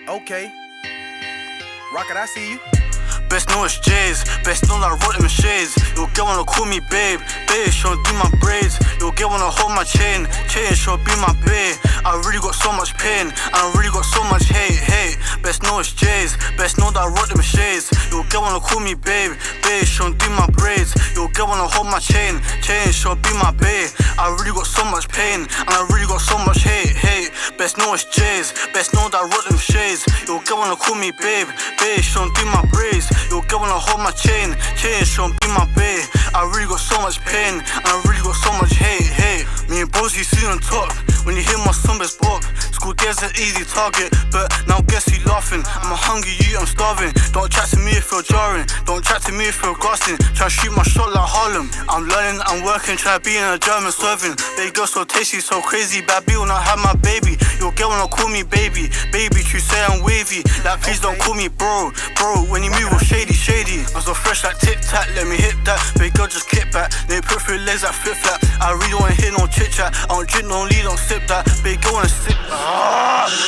Okay. Rocket, I see you. Best know it's J's, best know that I wrote them shades. You'll get wanna call me babe, babe, she'll do my braids. You'll get wanna hold my chain, she'll be my babe. I really got so much pain, and I really got so much hate. Best know it's J's, best know that I wrote them shades. You'll get wanna call me babe, babe, she'll do my braids. You'll get wanna hold my chain, she'll be my babe. I really got so much pain, and I really got so much hate. Best know it's J's, best know that I wrote them shades. You'll get wanna call me babe, babe, she'll do my braids. You'll get wanna hold my chain, she'll be my babe. I really got so much pain, and I really got so much hate. Me and bros, you see on top. When you hear my son best bop, school days an easy target, but now guess you laughing. I'm a hungry you, I'm starving. Don't chat to me if you're jarring, don't chat to me if you're grassing. Try shoot my shot like Harlem. I'm learning, I'm working, try being a German serving. Baby girl so tasty, so crazy, bad B when I have my baby. You'll get wanna call me baby, you say I'm wavy. Like please don't call me bro, when you move all shady. I'm so fresh like tic tac, let me hit that. Baby girl just kick back, they put through legs like flip flap. I really wanna hear no chit chat, I don't drink no lead, don't sip that. Baby girl wanna sip,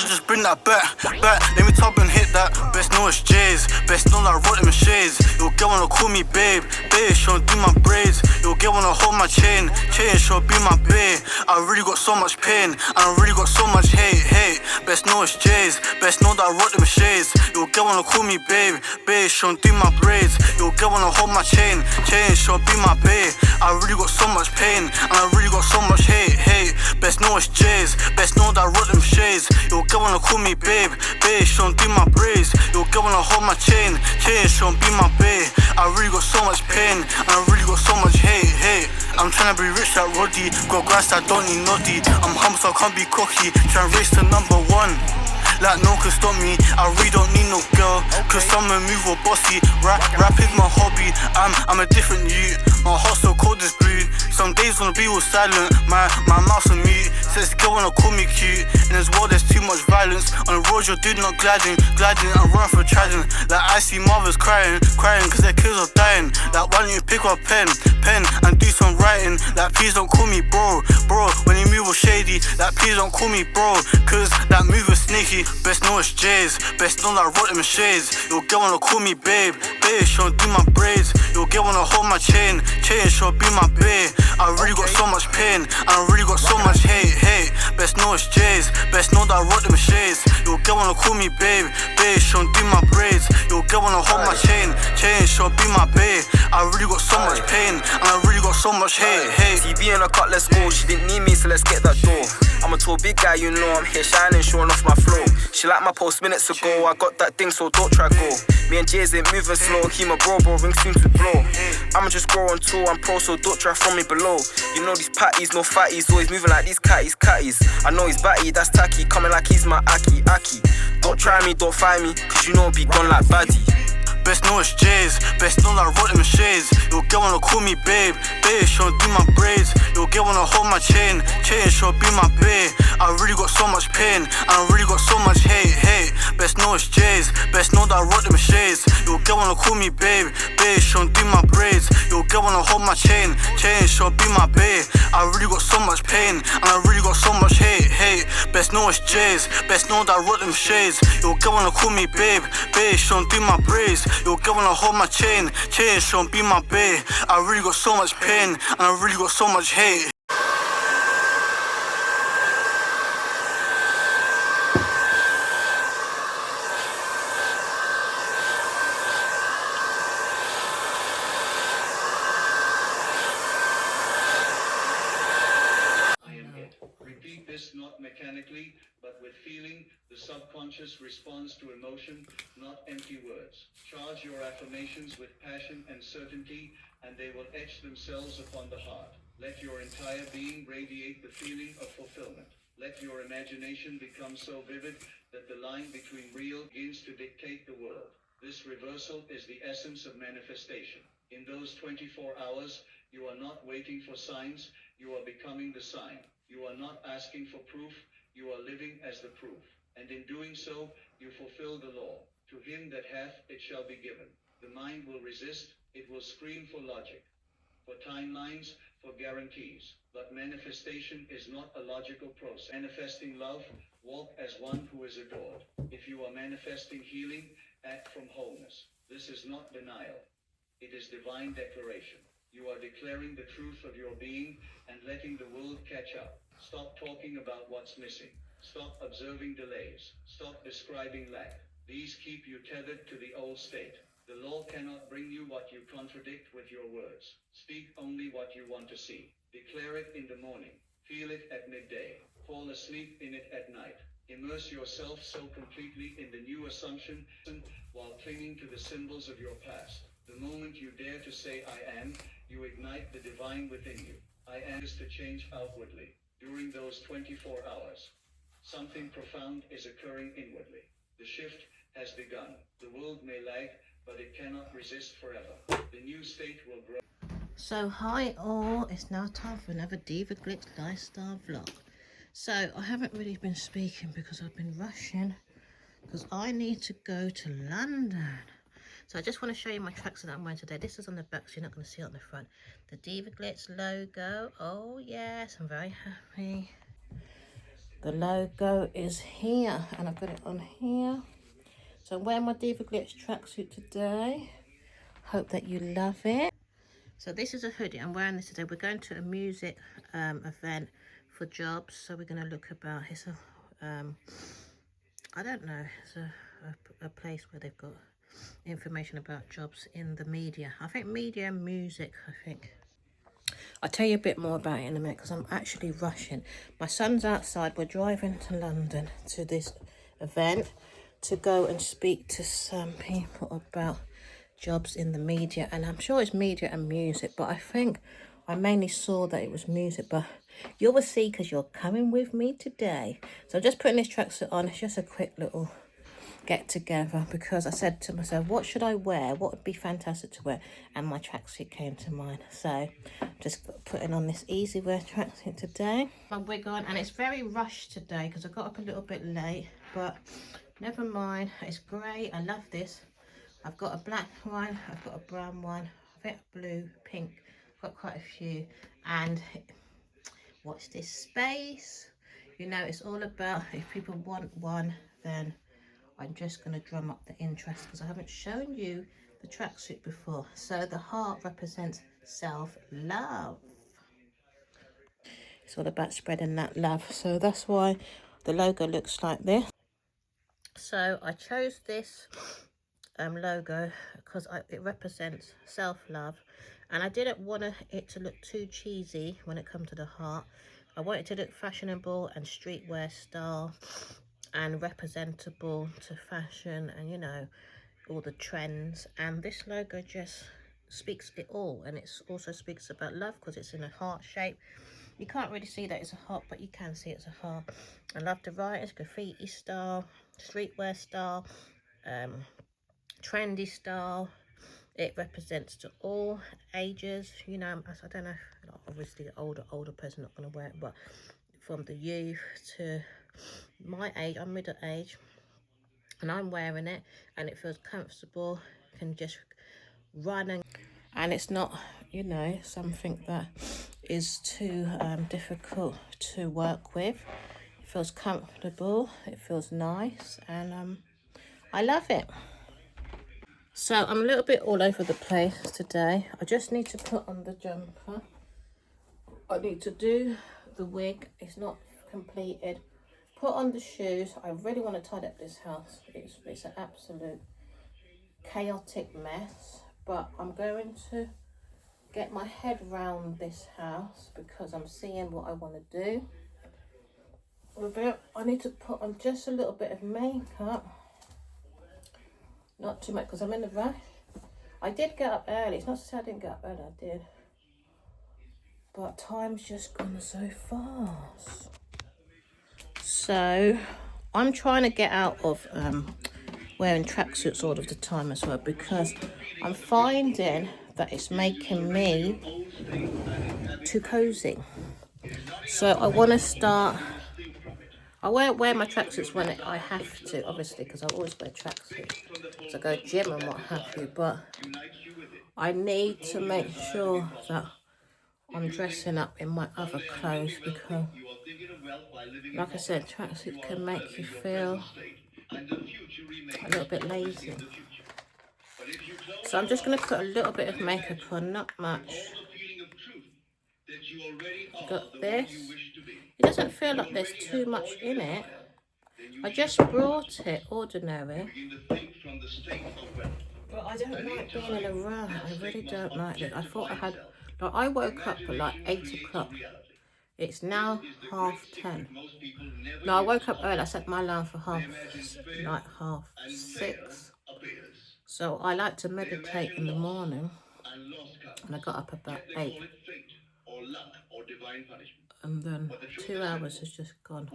just bring that back. Let me top and hit that. Best know it's J's, best know that I wrote them shades. You'll get wanna call me babe, she'll do my braids. You'll get wanna hold my chain, she'll be my babe. I really got so much pain, and I really got so much hate. Best know it's J's, best know that I wrote them shades. You'll get wanna call me babe, she'll do my braids. You'll get wanna hold my chain, she'll be my babe. I really got so much pain, and I really got so much hate. Best know it's J's, best know that I wrote them shades. You'll get wanna call me babe, she'll do my braids. You'll get wanna hold my chain, she'll be my babe. I really got so much pain, and I really got so much hate. I'm tryna be rich like Roddy, got grass I don't need noddy. I'm humble so I can't be cocky, tryna race to #1. Like no one can stop me, I really don't need no girl, cause someone move or bossy. Rap is my hobby, I'm a different youth. My heart so cold as blue. Some days wanna be all silent, my mouth's on mute. Says the girl wanna call me cute. In this world there's too much violence. On the road you're doing not gliding. I'm running for trident. Like I see mothers crying cause their kids are dying. Like why don't you pick up a pen and do some writing. Like please don't call me bro, when you move all shady. Like please don't call me bro, cause that move is sneaky. Best know it's J's, best know that I wrote them shades. You'll get wanna call me babe, she'll do my braids. You'll get wanna hold my chain, she'll be my babe. I really got so much pain, and I really got so much hate. Best know it's J's, best know that I wrote them shades. You'll get wanna call me babe, she'll do my braids. You'll get wanna hold my chain, she'll be my babe. I really got so much pain, and I really got so much hate. TV in a cut, let's go. She didn't need me, so let's get that door. I'm a tall big guy, you know I'm here shining, showing off my flow. She liked my post minutes ago, I got that thing, so don't try go. Me and Jay's ain't moving slow, he my bro, ring soon to blow. I'ma just grow on tour, I'm pro, so don't try from me below. You know these patties, no fatties, always moving like these catties. I know he's batty, that's tacky, coming like he's my Aki. Don't try me, don't find me, cause you know I'll be gone like baddie. Best know it's J's, best know that I wrote them shades. You'll get wanna call me babe, she'll do my braids. You'll get wanna hold my chain, she'll be my babe. I really got so much pain, and I really got so much hate. Best know it's J's, best know that I wrote them shades. You'll get wanna call me babe, she'll do my braids. You'll get wanna hold my chain, she'll be my babe. I really got so much pain, and I really got so much hate. Best know it's J's, best know that I wrote them shades. You'll get wanna call me babe, she'll do my braids. You'll get wanna hold my chain, she'll be my babe. I really got so much pain, and I really got so much hate. Repeat this not mechanically, but with feeling. The subconscious responds to emotion, not empty words. Charge your affirmations with passion and certainty, and they will etch themselves upon the heart. Let your entire being radiate the feeling of fulfillment. Let your imagination become so vivid that the line between real begins to dictate the world. This reversal is the essence of manifestation. In those 24 hours, you are not waiting for signs, you are becoming the sign. You are not asking for proof, you are living as the proof. And in doing so, you fulfill the law. To him that hath, it shall be given. The mind will resist, it will scream for logic, for timelines, for guarantees. But manifestation is not a logical process. Manifesting love, Walk as one who is adored. If you are manifesting healing, act from wholeness. This is not denial. It is divine declaration. You are declaring the truth of your being and letting the world catch up. Stop talking about what's missing. Stop observing delays. Stop describing lack. These keep you tethered to the old state. The law cannot bring you what you contradict with your words. Speak only what you want to see. Declare it in the morning. Feel it at midday. Fall asleep in it at night. Immerse yourself so completely in the new assumption while clinging to the symbols of your past. The moment you dare to say I am, you ignite the divine within you. I am is to change outwardly. During those 24 hours, something profound is occurring inwardly. The shift has begun. The world may lag, but it cannot resist forever. The new state will grow. So hi all, it's now time for another Divaglitz lifestyle vlog. So I haven't really been speaking because I've been rushing because I need to go to London. So I just want to show you my tracksuit that I'm wearing today. This is on the back, so you're not going to see it on the front. The Divaglitz logo. Oh yes, I'm very happy. The logo is here and I've got it on here. So I'm wearing my Divaglitz tracksuit today. Hope that you love it. So this is a hoodie. I'm wearing this today. We're going to a music event for jobs. So we're going to look about. It's a, I don't know. It's a place where they've got information about jobs in the media. I think media and music. I think. I'll tell you a bit more about it in a minute because I'm actually rushing. My son's outside. We're driving to London to this event to go and speak to some people about jobs in the media, and I'm sure it's media and music, but I think I mainly saw that it was music, but you will see because you're coming with me today. So I'm just putting this tracksuit on. It's just a quick little get together because I said to myself, what should I wear? What would be fantastic to wear? And my tracksuit came to mind. So just putting on this easy wear tracksuit today. My wig on, and it's very rushed today because I got up a little bit late, but never mind. It's great. I love this. I've got a black one, I've got a brown one, I think blue, pink, I've got quite a few. And watch this space. You know, it's all about if people want one, then I'm just going to drum up the interest because I haven't shown you the tracksuit before. So the heart represents self-love. It's all about spreading that love. So that's why the logo looks like this. So I chose this logo because it represents self-love, and I didn't want it to look too cheesy when it comes to the heart. I want it to look fashionable and streetwear style and representable to fashion and, you know, all the trends. And this logo just speaks it all, and it also speaks about love because it's in a heart shape. You can't really see that it's a heart, but you can see it's a heart. I love the writers, graffiti style, streetwear style, trendy style. It represents to all ages, you know. I don't know, obviously the older person not going to wear it, but from the youth to my age, I'm middle age, and I'm wearing it and it feels comfortable. Can just run, and it's not, you know, something that is too difficult to work with. It feels comfortable, it feels nice, and I love it. So I'm a little bit all over the place today. I just need to put on the jumper. I need to do the wig. It's not completed. Put on the shoes. I really want to tidy up this house. It's an absolute chaotic mess. But I'm going to get my head round this house because I'm seeing what I want to do with it. I need to put on just a little bit of makeup. Not too much because I'm in a rush. I did get up early. It's not to say I didn't get up early, I did. But time's just gone so fast. So I'm trying to get out of wearing tracksuits all of the time as well, because I'm finding that it's making me too cozy. So I want to start. I won't wear my tracksuits when I have to, obviously, because I always wear tracksuits. So I go gym and what have you, but I need to make sure that I'm dressing up in my other clothes because like I said, tracksuits can make you feel a little bit lazy. So I'm just going to put a little bit of makeup on, not much. Got this. It doesn't feel like there's too much in it. I just brought it ordinary. But I don't like being in a run. I really don't like it. I thought I had... Like, I woke up at like 8 o'clock. It's now 10:30. No, I woke up early. I set my alarm for half 6. So I like to meditate in the morning. And I got up about 8. And then 2 hours has just gone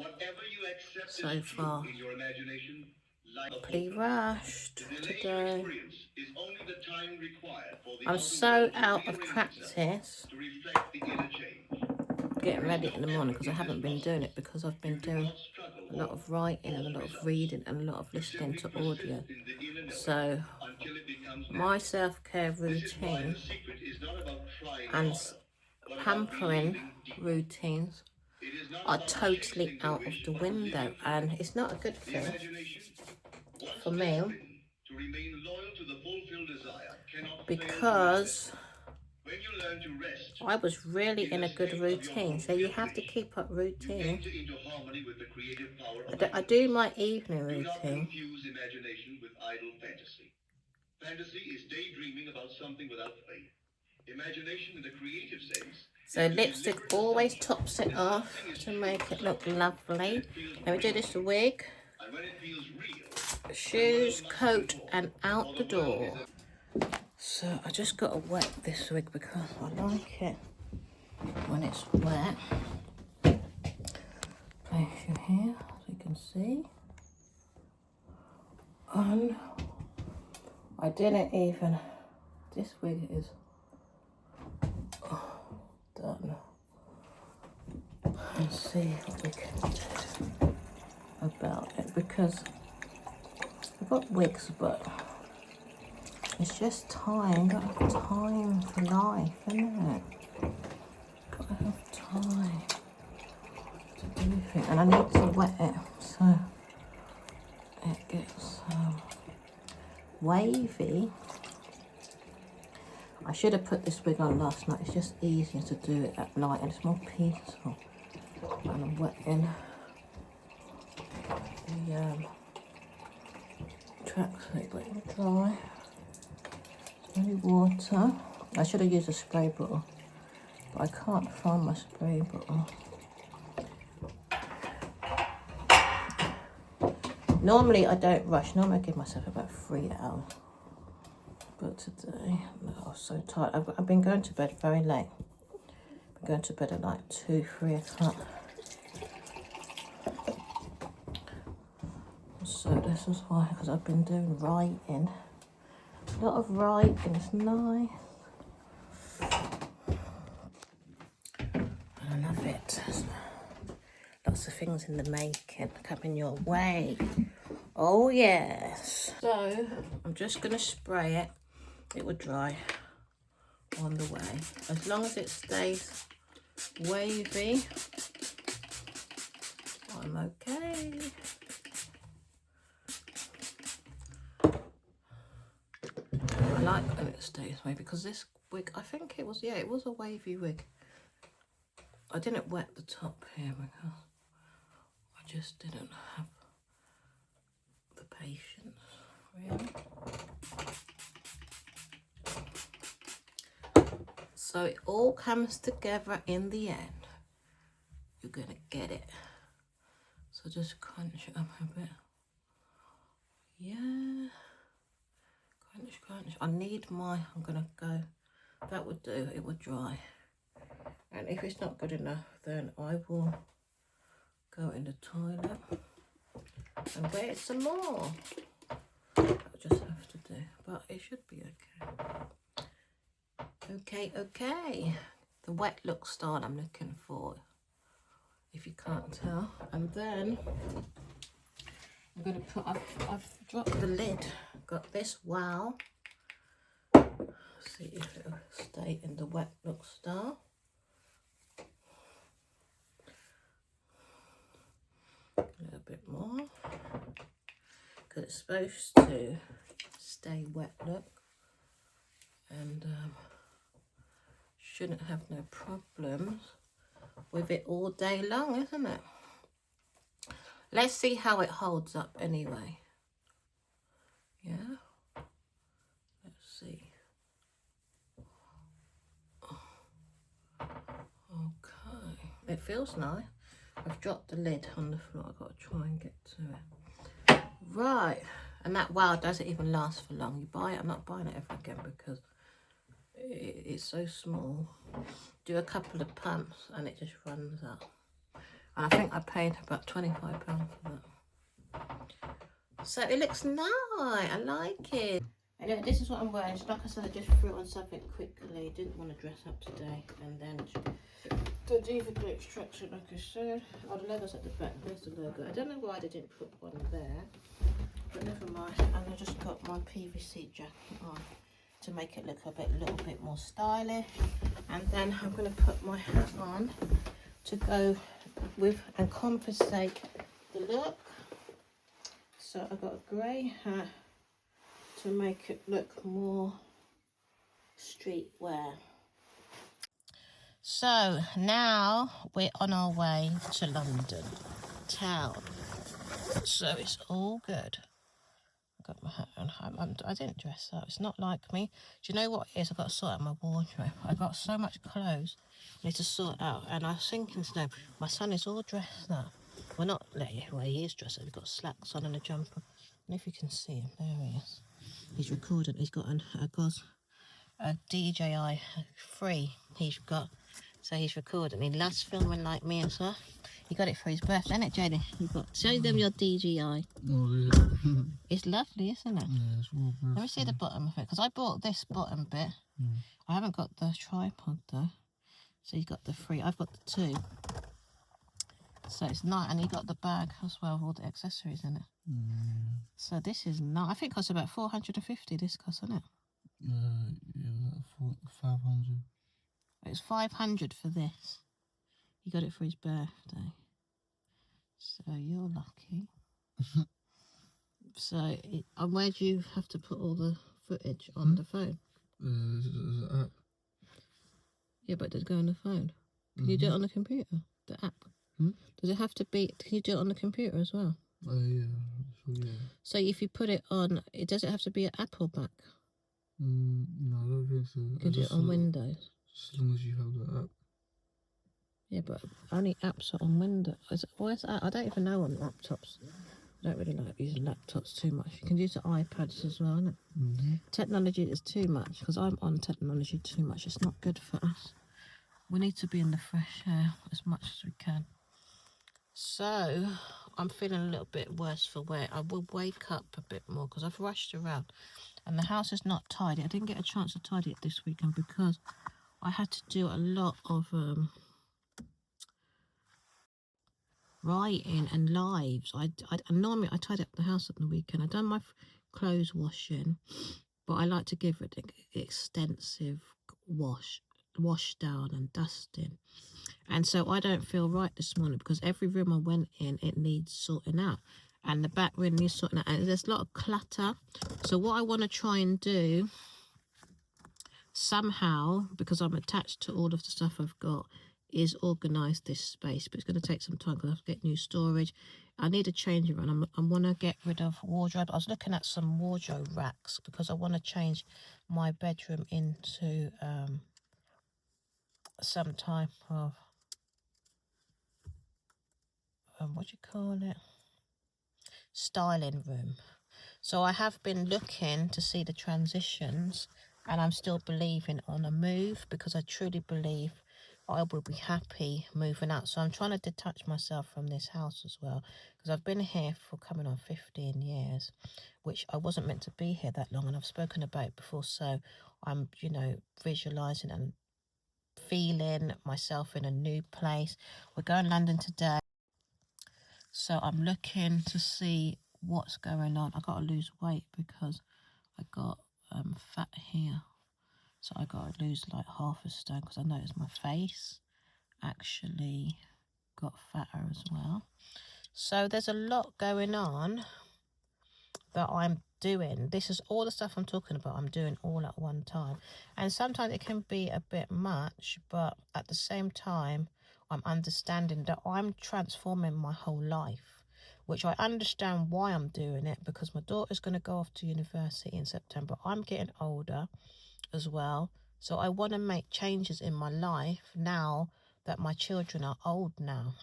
so far. Pretty rushed today. I'm so out of practice getting ready in the morning because I haven't been doing it, because I've been doing a lot of writing and a lot of reading and a lot of listening to audio. So my self-care routine and pampering routines are totally out of the window, and it's not a good thing for me, because I was really in a good routine. So you have to keep up routine. I do my evening routine. Fantasy is daydreaming about something without faith. Imagination in the creative sense. So lipstick always tops it off to make it look lovely. Let me do this wig. Shoes, coat, and out the door. So I just got to wet this wig because I like it when it's wet. Place you here so you can see. And I didn't even, this wig is done. Let's see what we can do about it, because I've got wigs, but it's just time. Gotta have time for life, isn't it? Gotta have time to do things, and I need to wet it so it gets wavy. I should have put this wig on last night. It's just easier to do it at night and it's more peaceful. And I'm wetting the tracksuit, but it will dry. Any water. I should have used a spray bottle, but I can't find my spray bottle. Normally I don't rush. Normally I give myself about 3 hours. But today, no, I was so tired. I've been going to bed very late. I've been going to bed at like 2, 3 o'clock. So this is why, because I've been doing writing. A lot of writing, it's nice. I love it. Lots of things in the making coming your way. Oh yes. So I'm just gonna spray it. It will dry on the way. As long as it stays wavy, I'm okay. I like when it stays wavy because this wig, I think it was, yeah, it was a wavy wig. I didn't wet the top here because I just didn't have the patience, really. So it all comes together in the end. You're gonna get it. So just crunch it up a bit. Yeah. Crunch, crunch. I need my, I'm gonna go, that would do, it would dry. And if it's not good enough, then I will go in the toilet and wear some more. I'll just have to do, but it should be okay. Okay. The wet look style I'm looking for, if you can't tell. And then I'm gonna put, I've dropped the lid. Got this wow. See if it'll stay in the wet look style. A little bit more. Because it's supposed to stay wet, look. And shouldn't have no problems with it all day long, isn't it? Let's see how it holds up anyway. Yeah. Let's see. Okay. It feels nice. I've dropped the lid on the floor. I've got to try and get to it. Right. And that wow doesn't even last for long. You buy it. I'm not buying it ever again because it's so small. Do a couple of pumps and it just runs out. And I think I paid about £25 for that. So it looks nice. I like it. Anyway, this is what I'm wearing. Like I said, I just threw on something quickly. Didn't want to dress up today. And then the Divaglitz tracksuit, like I said. Oh, the logo's at the back. There's the logo. I don't know why they didn't put one there. But never mind. And I just got my PVC jacket on to make it look a little bit more stylish. And then I'm going to put my hat on to go with and compensate the look. So I've got a grey hat to make it look more streetwear. So now we're on our way to London town. So it's all good. I got my hat on. I didn't dress up. It's not like me. Do you know what it is? I've got to sort out my wardrobe. I got so much clothes I need to sort out. And I was thinking today, my son is all dressed up. Well, not well, he is dressed up. He's got slacks on and a jumper. And if you can see him, there he is. He's recording. He's got a DJI 3. He's got, so he's recording. He loves filming like me as well. He got it for his birthday, isn't it, Jodie? Show them your DJI. Oh, yeah. It's lovely, isn't it? Yeah, it's well good. Let me see the bottom of it, because I bought this bottom bit. I haven't got the tripod though. So you got the 3. I've got the 2. So it's nice, and you got the bag as well with all the accessories in it. So this is nice. I think it costs about 450. This costs, isn't it? Yeah, 500. It's 500 for this. He got it for his birthday. So you're lucky. So, and where do you have to put all the footage on the phone? There's an app. Yeah, but does it go on the phone? Can you do it on the computer? The app? Does it have to be? Can you do it on the computer as well? Yeah. So if you put it on, does it have to be an Apple Mac? No, I don't think so. You can do it on Windows. As long as you have the app. Yeah, but only apps are on Windows. Where's that? I don't even know on laptops. I don't really like using laptops too much. You can use the iPads as well, isn't it? Technology is too much, because I'm on technology too much. It's not good for us. We need to be in the fresh air as much as we can. So, I'm feeling a little bit worse for wear. I will wake up a bit more, because I've rushed around. And the house is not tidy. I didn't get a chance to tidy it this weekend, because I had to do a lot of writing and lives. Normally I tidy up the house on the weekend. I've done my clothes washing, but I like to give it an extensive wash down and dusting. And so I don't feel right this morning, because every room I went in, it needs sorting out. And the back room needs sorting out. And there's a lot of clutter. So what I want to try and do somehow, because I'm attached to all of the stuff I've got, is organise this space. But it's going to take some time, because I have to get new storage. I need a change around. I want to get rid of wardrobe. I was looking at some wardrobe racks, because I want to change my bedroom into some type of what do you call it, styling room. So I have been looking to see the transitions, and I'm still believing on a move, because I truly believe I will be happy moving out. So I'm trying to detach myself from this house as well, because I've been here for coming on 15 years, which I wasn't meant to be here that long, and I've spoken about it before. So I'm, visualising and feeling myself in a new place. We're going to London today, so I'm looking to see what's going on. I got to lose weight, because I got fat here. So I got to lose like half a stone, because I noticed my face actually got fatter as well. So there's a lot going on that I'm doing. This is all the stuff I'm talking about. I'm doing all at one time. And sometimes it can be a bit much, but at the same time, I'm understanding that I'm transforming my whole life, which I understand why I'm doing it, because my daughter's going to go off to university in September. I'm getting older as well. So I want to make changes in my life now that my children are old now,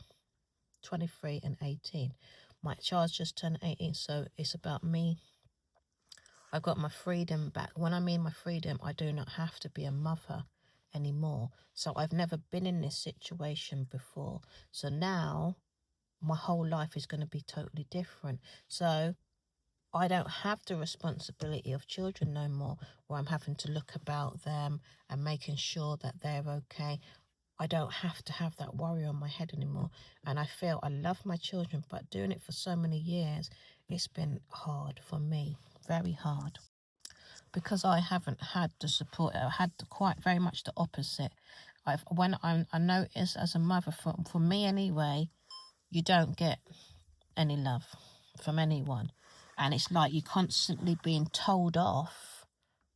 23 and 18. My child's just turned 18, so it's about me. I got my freedom back. When I mean my freedom, I do not have to be a mother anymore. So I've never been in this situation before. So now my whole life is going to be totally different. So I don't have the responsibility of children no more, where I'm having to look about them and making sure that they're okay. I don't have to have that worry on my head anymore. And I feel I love my children, but doing it for so many years, it's been hard for me, very hard. Because I haven't had the support, I had quite very much the opposite. I notice as a mother, for me anyway, you don't get any love from anyone. And it's like you're constantly being told off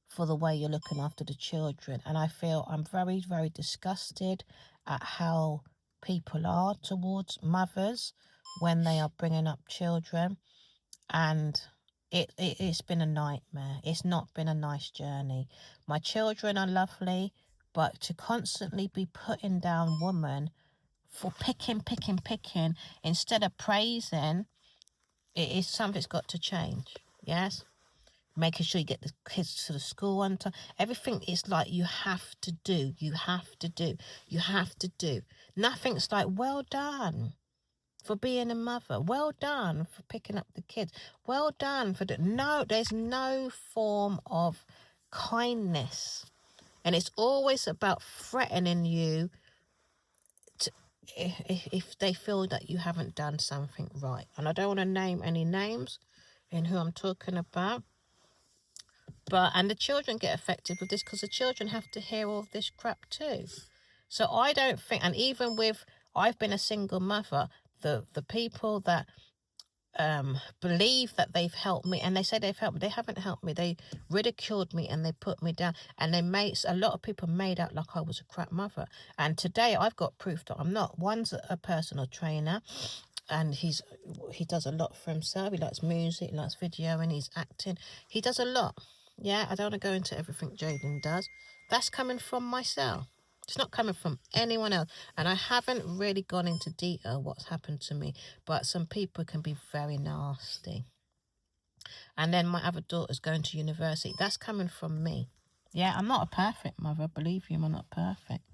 for the way you're looking after the children. And I feel I'm very, very disgusted at how people are towards mothers when they are bringing up children. And it's been a nightmare. It's not been a nice journey. My children are lovely, but to constantly be putting down women for picking, instead of praising, it is something's got to change. Yes, making sure you get the kids to the school on time. Everything is like you have to do. Nothing's like, well done for being a mother. Well done for picking up the kids. Well done for no. There's no form of kindness, and it's always about threatening you if they feel that you haven't done something right. And I don't want to name any names in who I'm talking about, and the children get affected with this, because the children have to hear all this crap too. So I don't think, and even with, I've been a single mother, the people that believe that they've helped me, and they say they've helped me, they haven't helped me. They ridiculed me and they put me down, and a lot of people made out like I was a crap mother. And today I've got proof that I'm not. One's a personal trainer, and he does a lot for himself. He likes music, he likes video, and he's acting. He does a lot. Yeah, I don't want to go into everything Jaden does. That's coming from myself. It's not coming from anyone else. And I haven't really gone into detail what's happened to me, but some people can be very nasty. And then my other daughter's going to university. That's coming from me. Yeah, I'm not a perfect mother. Believe me, I'm not perfect.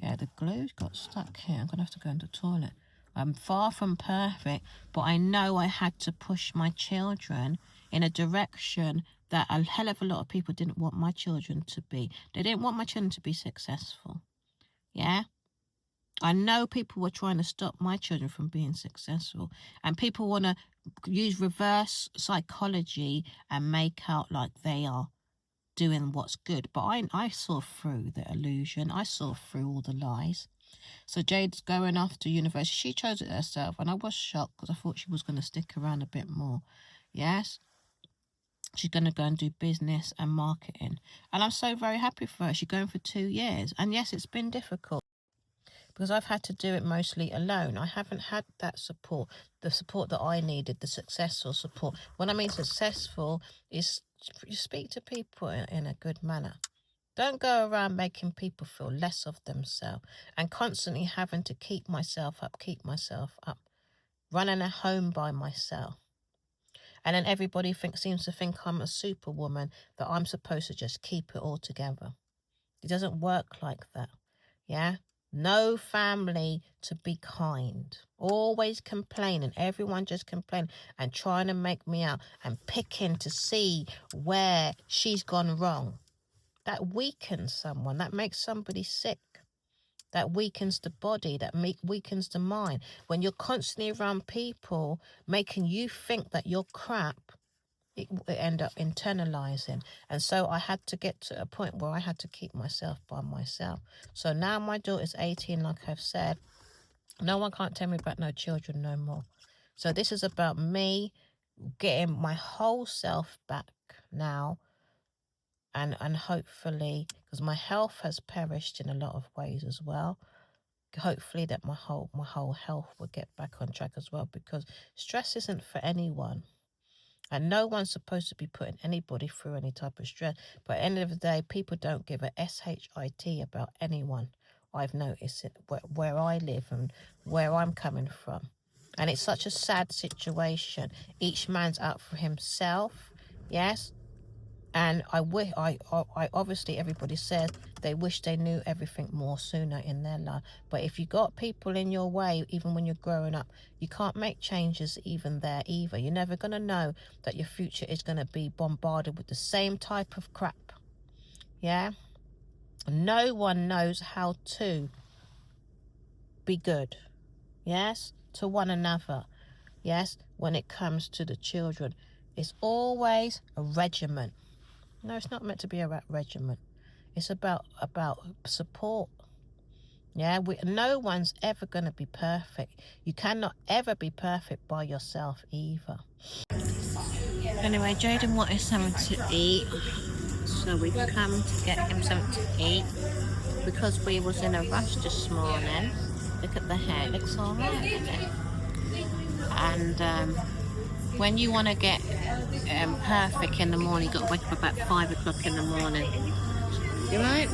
Yeah, the glue's got stuck here. I'm going to have to go into the toilet. I'm far from perfect, but I know I had to push my children in a direction that a hell of a lot of people didn't want my children to be. They didn't want my children to be successful. Yeah? I know people were trying to stop my children from being successful. And people want to use reverse psychology and make out like they are doing what's good. But I saw through the illusion. I saw through all the lies. So Jade's going off to university. She chose it herself, and I was shocked because I thought she was going to stick around a bit more. Yes? She's going to go and do business and marketing. And I'm so very happy for her. She's going for 2 years. And yes, it's been difficult because I've had to do it mostly alone. I haven't had that support, the support that I needed, the successful support. When I mean successful, is you speak to people in a good manner. Don't go around making people feel less of themselves and constantly having to keep myself up, running a home by myself. And then everybody seems to think I'm a superwoman, that I'm supposed to just keep it all together. It doesn't work like that. Yeah? No family to be kind. Always complaining. Everyone just complaining and trying to make me out and picking to see where she's gone wrong. That weakens someone. That makes somebody sick. That weakens the body. That weakens the mind. When you're constantly around people making you think that you're crap, it end up internalizing. And so I had to get to a point where I had to keep myself by myself. So now my daughter's 18, like I've said. No one can't tell me about no children no more. So this is about me getting my whole self back now, and hopefully, because my health has perished in a lot of ways as well, hopefully that my whole health will get back on track as well, because stress isn't for anyone. And no one's supposed to be putting anybody through any type of stress. But at the end of the day, people don't give a shit about anyone. I've noticed it where I live and where I'm coming from. And it's such a sad situation. Each man's out for himself, yes? And I obviously, everybody says they wish they knew everything more sooner in their life. But if you got people in your way, even when you're growing up, you can't make changes even there either. You're never going to know that your future is going to be bombarded with the same type of crap. Yeah? No one knows how to be good. Yes? To one another. Yes? When it comes to the children. It's always a regimen. No, it's not meant to be about regimen. It's about support. Yeah, no one's ever going to be perfect. You cannot ever be perfect by yourself either. Anyway, Jaden wanted something to eat, so we've come to get him something to eat because we was in a rush this morning. Look at the hair, it looks alright, isn't it? And when you want to get perfect in the morning, you've got to wake up about 5 o'clock in the morning. You right?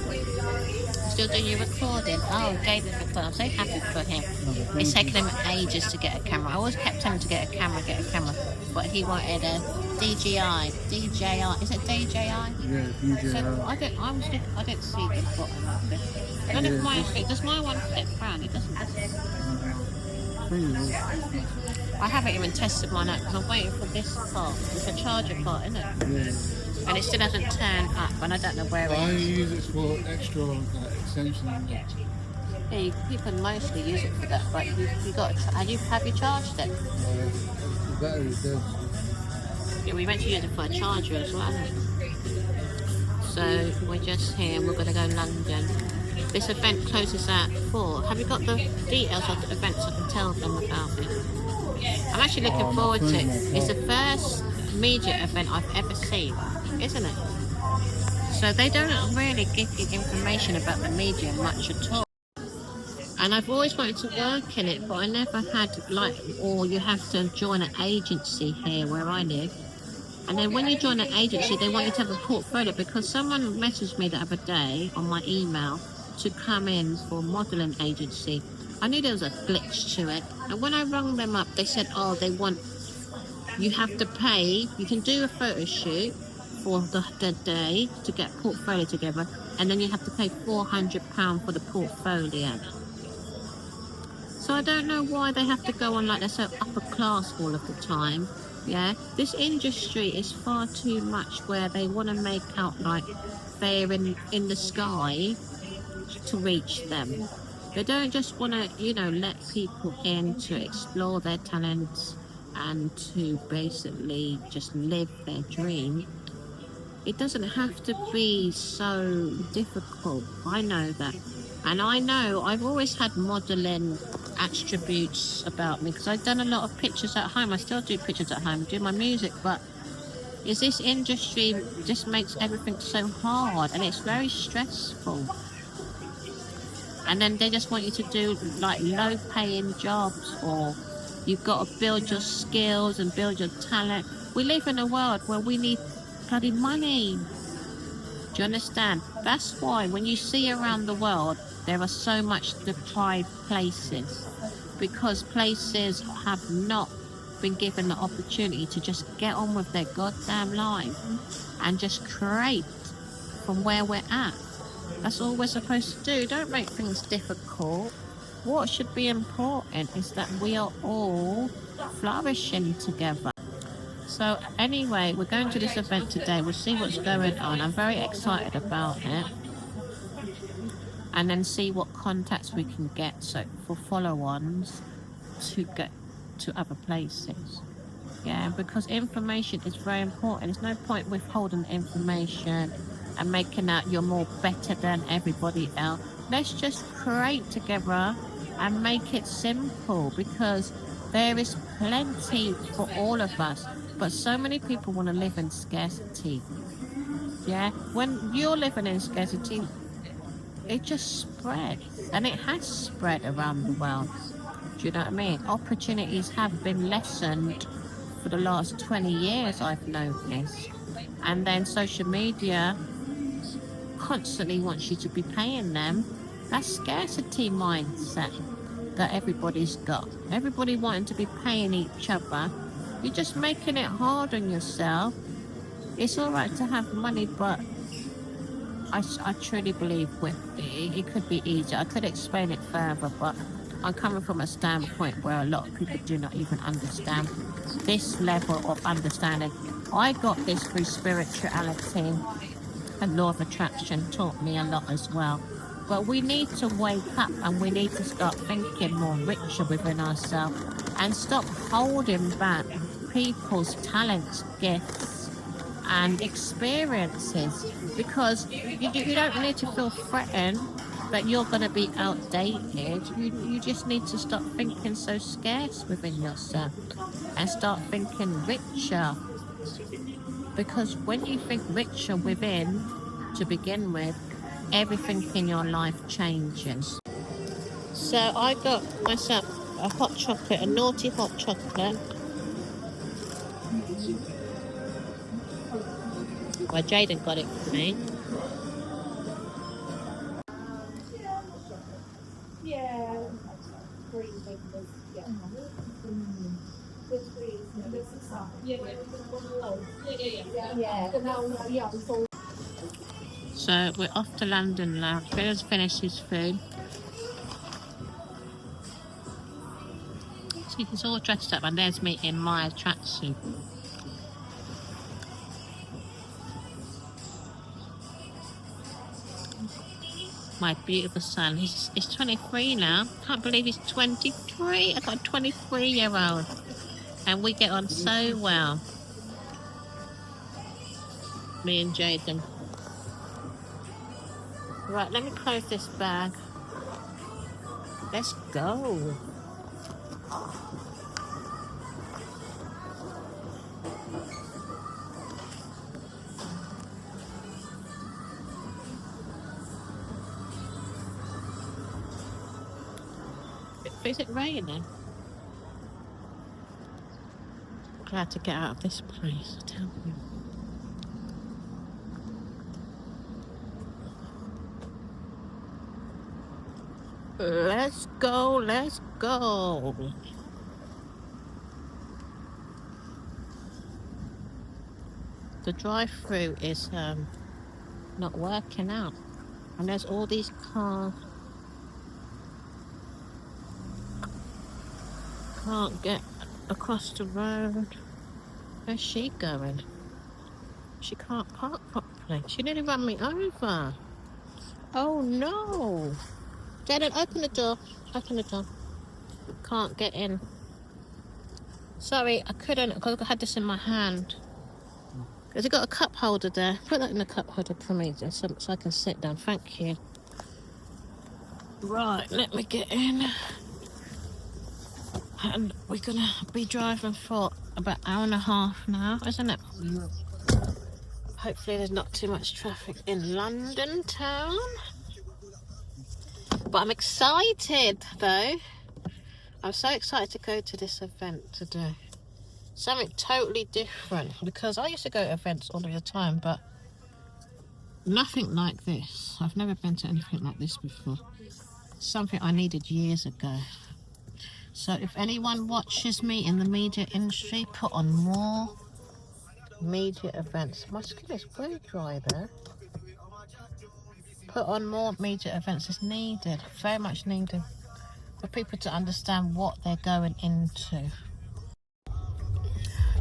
Still doing your recording? Oh, Gabe's recording. I'm so happy for him. It's taken him ages to get a camera. I always kept telling him to get a camera. But he wanted a DJI. Is it DJI? Yeah, DJI. So I didn't see the bottom of it. None of mine fit. Does my one flip round? It doesn't. I haven't even tested mine out because I'm waiting for this part. It's a charger part, isn't it? Yeah. And it still hasn't turned up, and I don't know where it I is. use it for extra extension. Yeah, people mostly use it for that, but you got to have you charged it? The battery does. Yeah, we meant to use it for a charger as well. So we're just here. We're going to go to London. This event closes at 4. Have you got the details of the event so I can tell them about it? I'm actually looking forward to it. It's the first media event I've ever seen, isn't it? So they don't really give you information about the media much at all. And I've always wanted to work in it, but I never had, or you have to join an agency here where I live. And then when you join an agency, they want you to have a portfolio, because someone messaged me the other day on my email to come in for a modelling agency. I knew there was a glitch to it. And when I rang them up, they said, oh, you have to pay. You can do a photo shoot for the day to get a portfolio together. And then you have to pay £400 for the portfolio. So I don't know why they have to go on like they're so upper class all of the time. Yeah, this industry is far too much where they want to make out like they're in the sky to reach them. They don't just want to, let people in to explore their talents and to basically just live their dream. It doesn't have to be so difficult. I know that. And I know I've always had modelling attributes about me because I've done a lot of pictures at home. I still do pictures at home, do my music, but is this industry just makes everything so hard and it's very stressful. And then they just want you to do like low paying jobs, or you've got to build your skills and build your talent. We live in a world where we need bloody money. Do you understand? That's why when you see around the world, there are so much deprived places, because places have not been given the opportunity to just get on with their goddamn life and just create from where we're at. That's all we're supposed to do. Don't make things difficult. What should be important is that we are all flourishing together. So anyway, we're going to this event today. We'll see what's going on. I'm very excited about it. And then see what contacts we can get for follow-ons to get to other places. Yeah, because information is very important. There's no point withholding information and making out you're more better than everybody else. Let's just create together and make it simple, because there is plenty for all of us, but so many people want to live in scarcity. Yeah, when you're living in scarcity, it just spreads, and it has spread around the world. Do you know what I mean? Opportunities have been lessened for the last 20 years, I've noticed. And then social media constantly wants you to be paying them. That scarcity mindset that everybody's got. Everybody wanting to be paying each other. You're just making it hard on yourself. It's all right to have money, but I truly believe it could be easier. I could explain it further, but I'm coming from a standpoint where a lot of people do not even understand this level of understanding. I got this through spirituality, and law of attraction taught me a lot as well. But we need to wake up, and we need to start thinking more richer within ourselves and stop holding back people's talents, gifts and experiences, because you don't need to feel threatened that you're going to be outdated. You just need to stop thinking so scarce within yourself and start thinking richer, because when you think richer within to begin with, everything in your life changes. So I got myself a hot chocolate, a naughty hot chocolate. Well, Jaden got it for me. So we're off to London now. Phil's finished his food. See, he's all dressed up, and there's me in my tracksuit. My beautiful son. He's 23 now. Can't believe he's 23. I got a 23-year-old, and we get on so well. Me and Jaden. Right, let me close this bag. Let's go. Is it raining? Glad to get out of this place, I tell you. Let's go, let's go. The drive-through is not working out, and there's all these cars. Can't get across the road. Where's she going? She can't park properly. She nearly ran me over. Oh no! Jaden, open the door. Open the door. Can't get in. Sorry, I couldn't because I had this in my hand. Has it got a cup holder there? Put that in the cup holder for me so I can sit down. Thank you. Right, let me get in. And we're gonna be driving for about an hour and a half now, isn't it? Hopefully there's not too much traffic in London town. But I'm excited though. I'm so excited to go to this event today. Something totally different, because I used to go to events all the time, but nothing like this. I've never been to anything like this before. Something I needed years ago. So if anyone watches me in the media industry, put on more media events. My skin is very dry there. Put on more media events. It's needed, very much needed, for people to understand what they're going into.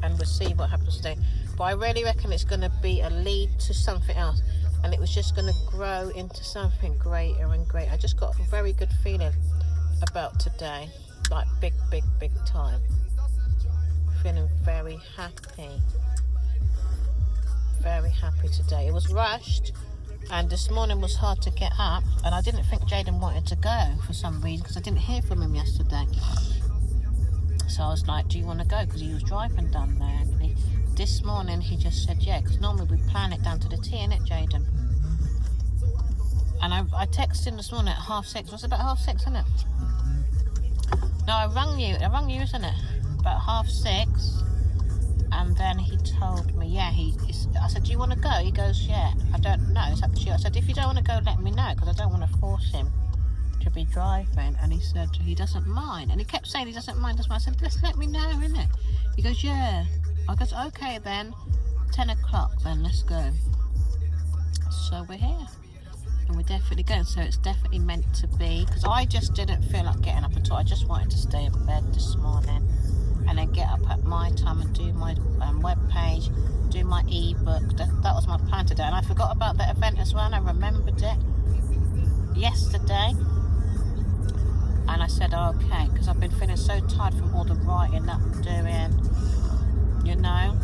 And we'll see what happens today. But I really reckon it's going to be a lead to something else, and it was just going to grow into something greater and greater. I just got a very good feeling about today, like big time. Feeling very happy today. It was rushed, And this morning was hard to get up, and I didn't think Jaden wanted to go for some reason because I didn't hear from him yesterday. So I was like, do you want to go? Because he was driving down there. And this morning he just said, yeah, because normally we plan it down to the T, innit, Jaden? And I texted him this morning at 6:30. Was it about 6:30, isn't it? No, I rang you, isn't it? About 6:30. And then he told me, yeah, I said, do you want to go? He goes, yeah, I don't know, it's up to you. I said, if you don't want to go, let me know, because I don't want to force him to be driving. And he said he doesn't mind. And he kept saying he doesn't mind. I said, just let me know, innit? He goes, yeah. I goes, okay then, 10 o'clock then, let's go. So we're here. And we're definitely going. So it's definitely meant to be, because I just didn't feel like getting up at all. I just wanted to stay in bed this morning. And then get up at my time and do my web page, do my ebook. That was my plan today. And I forgot about that event as well, and I remembered it yesterday. And I said, okay, because I've been feeling so tired from all the writing that I'm doing, you know,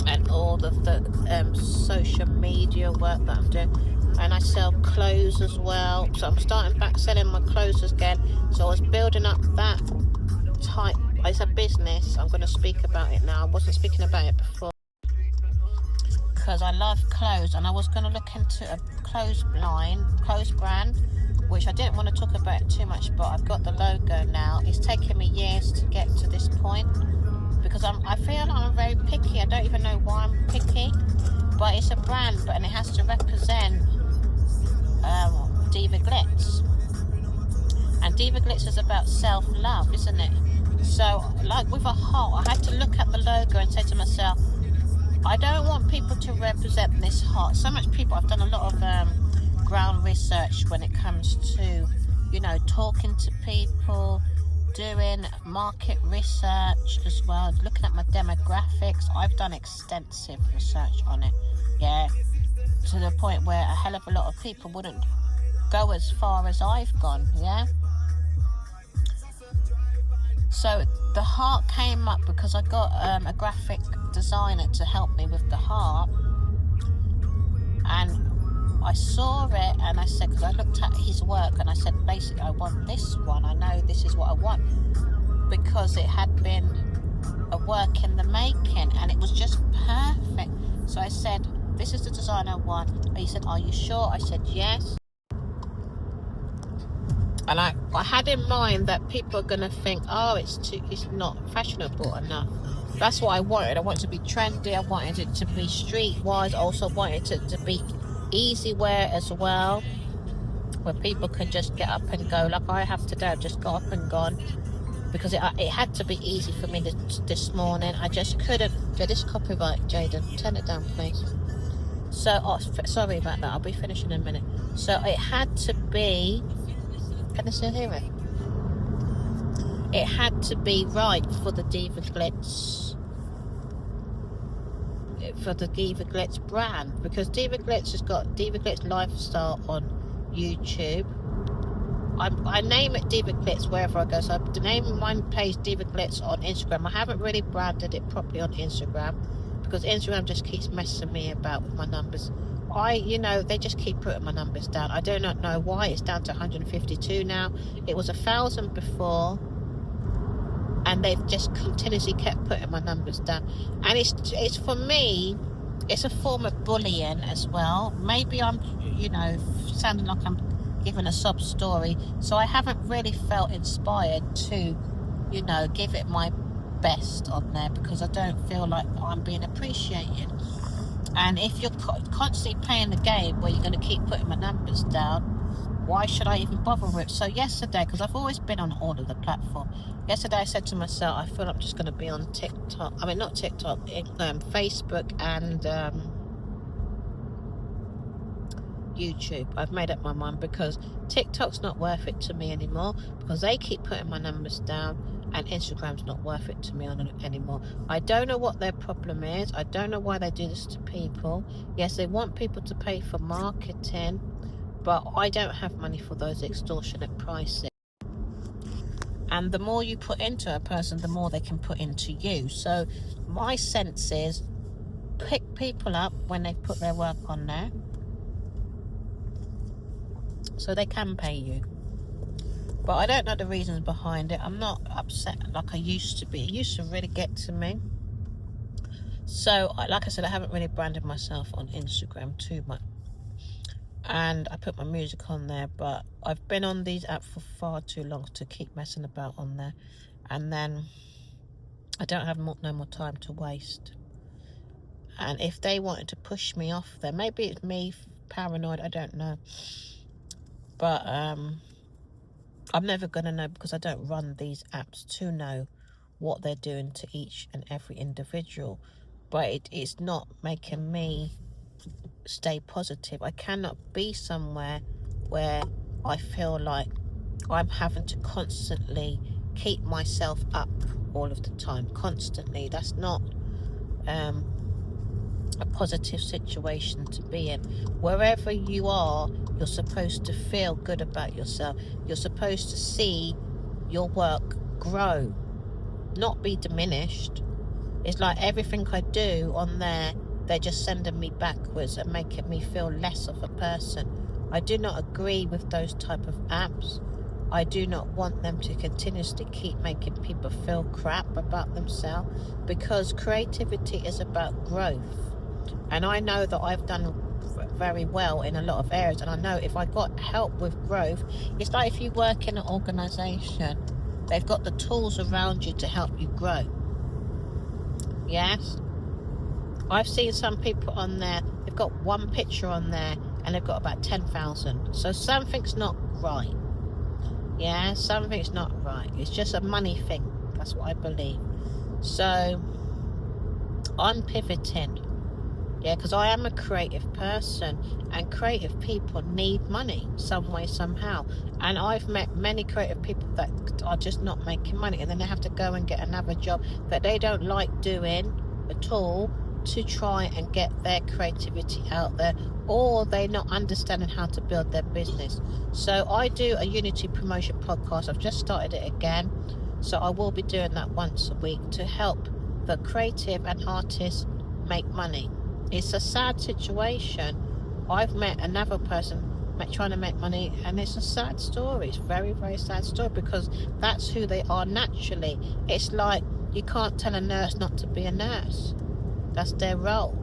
and all the social media work that I'm doing. And I sell clothes as well. So I'm starting back selling my clothes again. So I was building up that type. It's a business. I'm going to speak about it now. I wasn't speaking about it before because I love clothes, and I was going to look into a clothes brand, which I didn't want to talk about too much, but I've got the logo now. It's taken me years to get to this point because I feel like I'm very picky. I don't even know why I'm picky, but it's a brand, and it has to represent Divaglitz. And Divaglitz is about self-love, isn't it? So, like with a heart, I had to look at the logo and say to myself, I don't want people to represent this heart. So much people, I've done a lot of ground research when it comes to, you know, talking to people, doing market research as well, looking at my demographics. I've done extensive research on it, yeah, to the point where a hell of a lot of people wouldn't go as far as I've gone, yeah. So the heart came up because I got a graphic designer to help me with the heart, and I saw it and I said, because I looked at his work and I said, basically I want this one, I know this is what I want, because it had been a work in the making and it was just perfect. So I said, this is the design I want. And he said, are you sure? I said, yes. And I had in mind that people are going to think, oh, it's not fashionable enough. That's what I wanted. I wanted it to be trendy. I wanted it to be streetwise. I also wanted it to be easy wear as well, where people can just get up and go. Like I have today, I've just got up and gone. Because it had to be easy for me this morning. I just couldn't. Yeah, this copyright, Jaden. Turn it down, please. So, sorry about that. I'll be finishing in a minute. So it had to be... Can I still hear it? It had to be right for the Divaglitz brand, because Divaglitz has got Divaglitz Lifestyle on YouTube. I name it Divaglitz wherever I go. So I name my page Divaglitz on Instagram. I haven't really branded it properly on Instagram because Instagram just keeps messing me about with my numbers. They just keep putting my numbers down. I do not know why. It's down to 152 now. It was 1,000 before, and they've just continuously kept putting my numbers down. And it's for me, it's a form of bullying as well. Maybe I'm, sounding like I'm giving a sob story. So I haven't really felt inspired to, give it my best on there, because I don't feel like I'm being appreciated. And if you're constantly playing the game where you're going to keep putting my numbers down, why should I even bother with it? So yesterday, because I've always been on all of the platforms, yesterday I said to myself, I feel I'm just going to be on TikTok. I mean, not TikTok, Facebook and YouTube. I've made up my mind, because TikTok's not worth it to me anymore, because they keep putting my numbers down, and Instagram's not worth it to me anymore. I don't know what their problem is. I don't know why they do this to people. Yes, they want people to pay for marketing, but I don't have money for those extortionate prices. And the more you put into a person, the more they can put into you. So my sense is, pick people up when they put their work on there. so they can pay you. But I don't know the reasons behind it. I'm not upset like I used to be. It used to really get to me. So, like I said, I haven't really branded myself on Instagram too much. And I put my music on there, but I've been on these apps for far too long to keep messing about on there. And then I don't have no more time to waste. And if they wanted to push me off there, maybe it's me paranoid, I don't know. But I'm never going to know, because I don't run these apps to know what they're doing to each and every individual. But it's not making me stay positive. I cannot be somewhere where I feel like I'm having to constantly keep myself up all of the time, constantly. That's not a positive situation to be in. Wherever you are, you're supposed to feel good about yourself. You're supposed to see your work grow, not be diminished. It's like everything I do on there, they're just sending me backwards and making me feel less of a person. I do not agree with those type of apps. I do not want them to continuously keep making people feel crap about themselves, because creativity is about growth. And I know that I've done very well in a lot of areas, and I know if I got help with growth, it's like if you work in an organisation, they've got the tools around you to help you grow. Yes, I've seen some people on there, they've got one picture on there and they've got about 10,000. So something's not right. Yeah, something's not right. It's just a money thing. That's what I believe. So I'm pivoting. Yeah, because I am a creative person, and creative people need money some way, somehow. And I've met many creative people that are just not making money, and then they have to go and get another job that they don't like doing at all to try and get their creativity out there, or they're not understanding how to build their business. So I do a Unity promotion podcast. I've just started it again, so I will be doing that once a week to help the creative and artists make money. It's a sad situation. I've met another person trying to make money, and it's a sad story. It's very, very sad story, because that's who they are naturally. It's like you can't tell a nurse not to be a nurse. That's their role.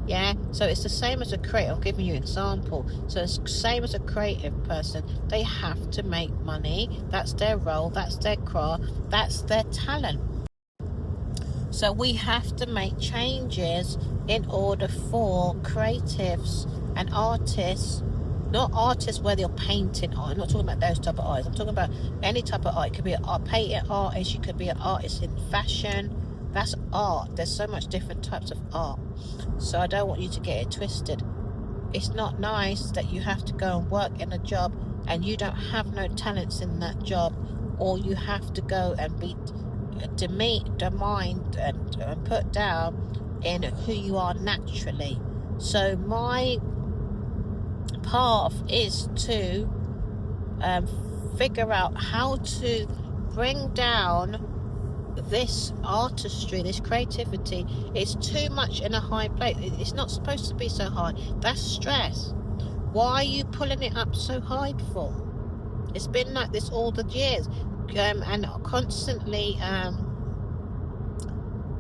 Yeah, so it's the same as a creative. I'm giving you an example. So it's the same as a creative person. They have to make money. That's their role. That's their craft. That's their talent. So we have to make changes in order for creatives and artists, not artists where they're painting art. I'm not talking about those type of artists. I'm talking about any type of art. It could be a painting artist. You could be an artist in fashion. That's art. There's so much different types of art. So I don't want you to get it twisted. It's not nice that you have to go and work in a job and you don't have no talents in that job, or you have to go and be demeaned and put down in who you are naturally. So my path is to figure out how to bring down this artistry, this creativity. It's too much in a high place. It's not supposed to be so high. That's stress. Why are you pulling it up so high for? It's been like this all the years, and constantly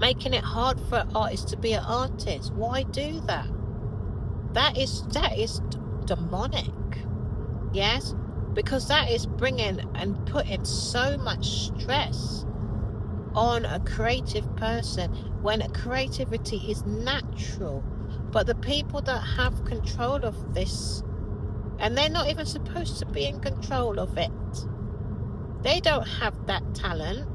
making it hard for artists to be an artist. Why do that? That is demonic. Yes, because that is bringing and putting so much stress on a creative person when creativity is natural. But the people that have control of this, and they're not even supposed to be in control of it, they don't have that talent.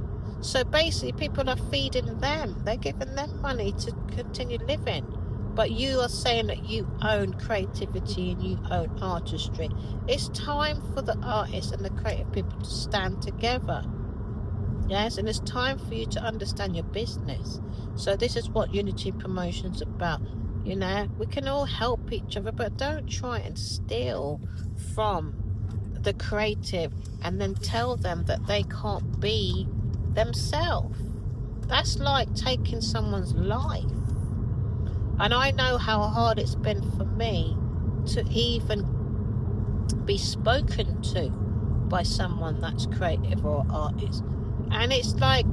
So basically people are feeding them, they're giving them money to continue living. But you are saying that you own creativity and you own artistry. It's time for the artists and the creative people to stand together. Yes, and it's time for you to understand your business. So this is what Unity Promotion's about. You know, we can all help each other, but don't try and steal from the creative and then tell them that they can't be themselves. That's like taking someone's life. And I know how hard it's been for me to even be spoken to by someone that's creative or artist. And it's like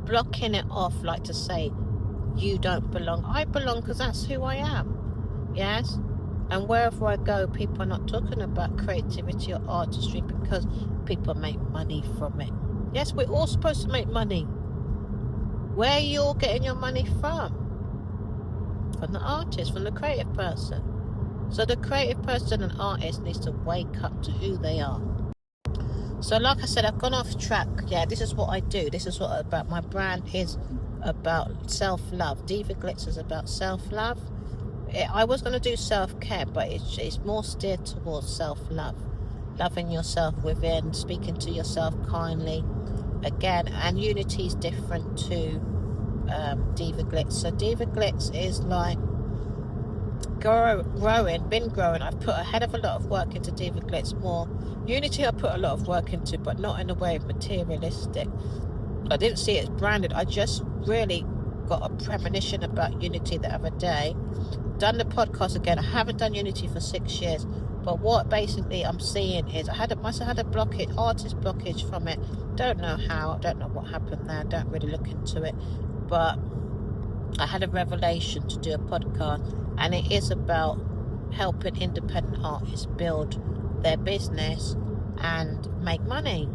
blocking it off, like to say you don't belong. I belong because that's who I am. Yes. And wherever I go, people are not talking about creativity or artistry because people make money from it. Yes, we're all supposed to make money. Where are you all getting your money from? From the artist, from the creative person. So the creative person and artist needs to wake up to who they are. So like I said, I've gone off track. Yeah, this is what I do. This is what about my brand is about self-love. Divaglitz is about self-love. I was going to do self-care, but it's more steered towards self-love. Loving yourself within, speaking to yourself kindly. Again, and unity is different to Divaglitz. So Divaglitz is like been growing. I've put a hell of a lot of work into Divaglitz more. Unity I put a lot of work into, but not in a way of materialistic. I didn't see it as branded. I just really got a premonition about Unity the other day. Done the podcast again. I haven't done Unity for 6 years, but what basically I'm seeing is I must have had a blockage, artist blockage from it. Don't know how, don't know what happened there, don't really look into it, but I had a revelation to do a podcast, and it is about helping independent artists build their business and make money.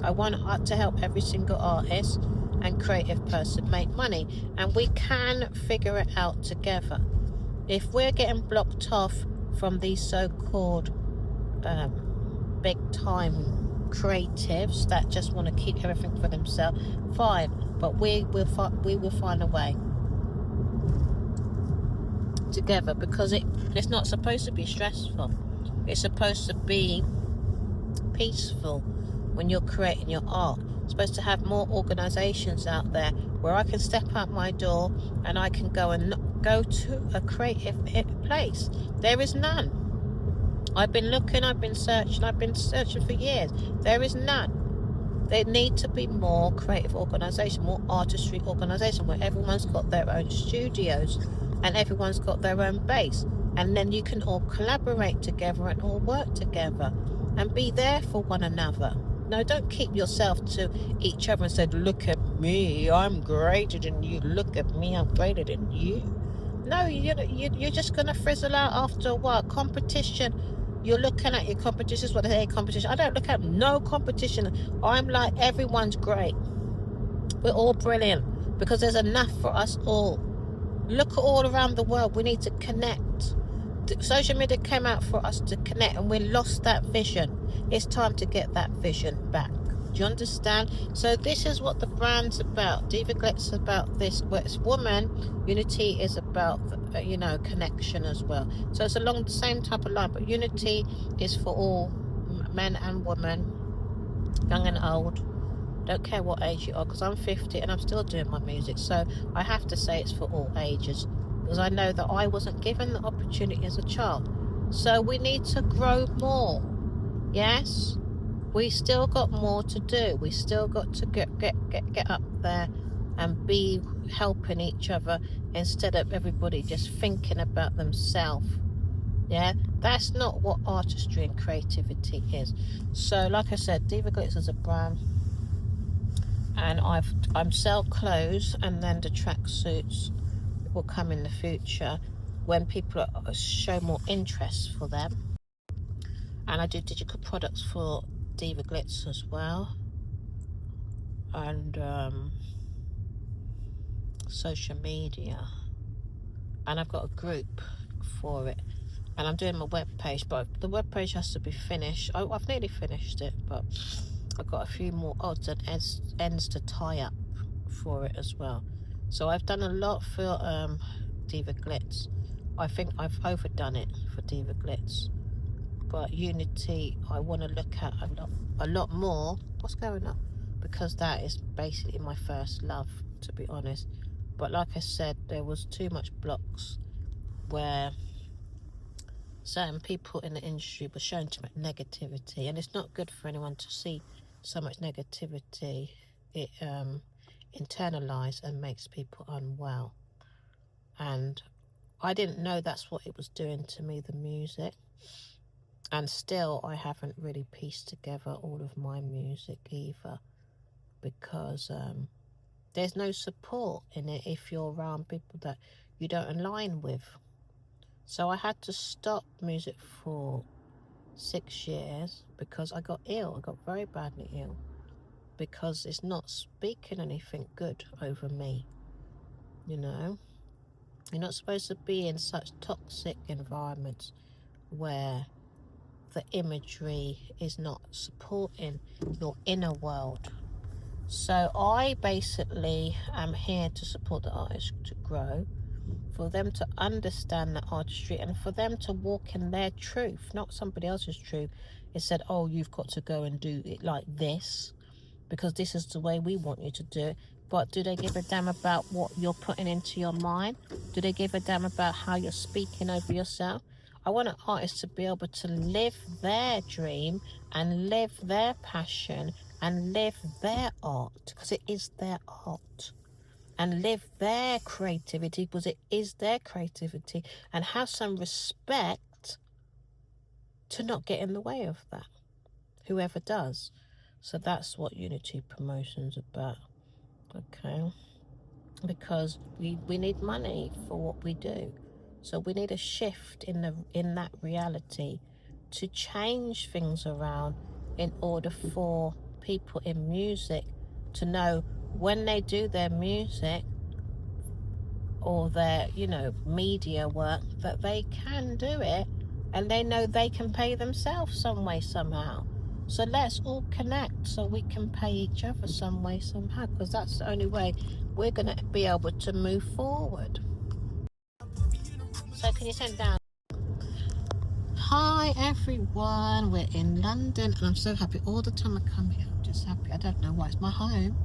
I want to help every single artist and creative person make money, and we can figure it out together. If we're getting blocked off from these so-called big-time creatives that just want to keep everything for themselves, fine, but we will find a way together, because it's not supposed to be stressful. It's supposed to be peaceful when you're creating your art. It's supposed to have more organizations out there where I can step out my door and I can go to a creative place. There is none. I've been looking, I've been searching for years. There is none. There need to be more creative organisation, more artistry organisation, where everyone's got their own studios and everyone's got their own base, and then you can all collaborate together and all work together and be there for one another. No, don't keep yourself to each other and say, look at me, I'm greater than you, look at me, I'm greater than you. No, you're just going to frizzle out after a while. Competition, you're looking at your competition. This is what they say, competition. I don't look at no competition. I'm like, everyone's great. We're all brilliant because there's enough for us all. Look at all around the world. We need to connect. Social media came out for us to connect, and we lost that vision. It's time to get that vision back. Do you understand? So this is what the brand's about. Divaglitz is about this. Where it's woman, Unity is about connection as well. So it's along the same type of line, but Unity is for all men and women, young and old. Don't care what age you are, because I'm 50 and I'm still doing my music. So I have to say it's for all ages, because I know that I wasn't given the opportunity as a child. So we need to grow more. Yes, we still got more to do. We still got to get up there and be helping each other instead of everybody just thinking about themselves. Yeah, that's not what artistry and creativity is. So like I said, Divaglitz is a brand, and I'm sell clothes, and then the tracksuits will come in the future when people show more interest for them. And I do digital products for Divaglitz as well, and social media, and I've got a group for it, and I'm doing my webpage, but the webpage has to be finished. I've nearly finished it, but I've got a few more odds and ends to tie up for it as well. So I've done a lot for Divaglitz. I think I've overdone it for Divaglitz, but Unity I want to look at a lot more. What's going on? Because that is basically my first love, to be honest. But like I said, there was too much blocks where certain people in the industry were showing too much negativity, and it's not good for anyone to see so much negativity. It internalises and makes people unwell, and I didn't know that's what it was doing to me, the music. And still, I haven't really pieced together all of my music either, because there's no support in it if you're around people that you don't align with. So I had to stop music for 6 years because I got ill. I got very badly ill because it's not speaking anything good over me, you know. You're not supposed to be in such toxic environments where the imagery is not supporting your inner world. So I basically am here to support the artists to grow, for them to understand the artistry, and for them to walk in their truth, not somebody else's truth. It said, oh, you've got to go and do it like this because this is the way we want you to do it. But do they give a damn about what you're putting into your mind? Do they give a damn about how you're speaking over yourself? I want an artist to be able to live their dream and live their passion and live their art, because it is their art, and live their creativity because it is their creativity, and have some respect to not get in the way of that, whoever does. So that's what Unity Promotion's about, okay? Because we need money for what we do. So we need a shift in that reality to change things around in order for people in music to know when they do their music or their, you know, media work, that they can do it and they know they can pay themselves some way, somehow. So let's all connect so we can pay each other some way, somehow, because that's the only way we're going to be able to move forward. So can you send down? Hi everyone, we're in London and I'm so happy. All the time I come here, I'm just happy. I don't know why, it's my home,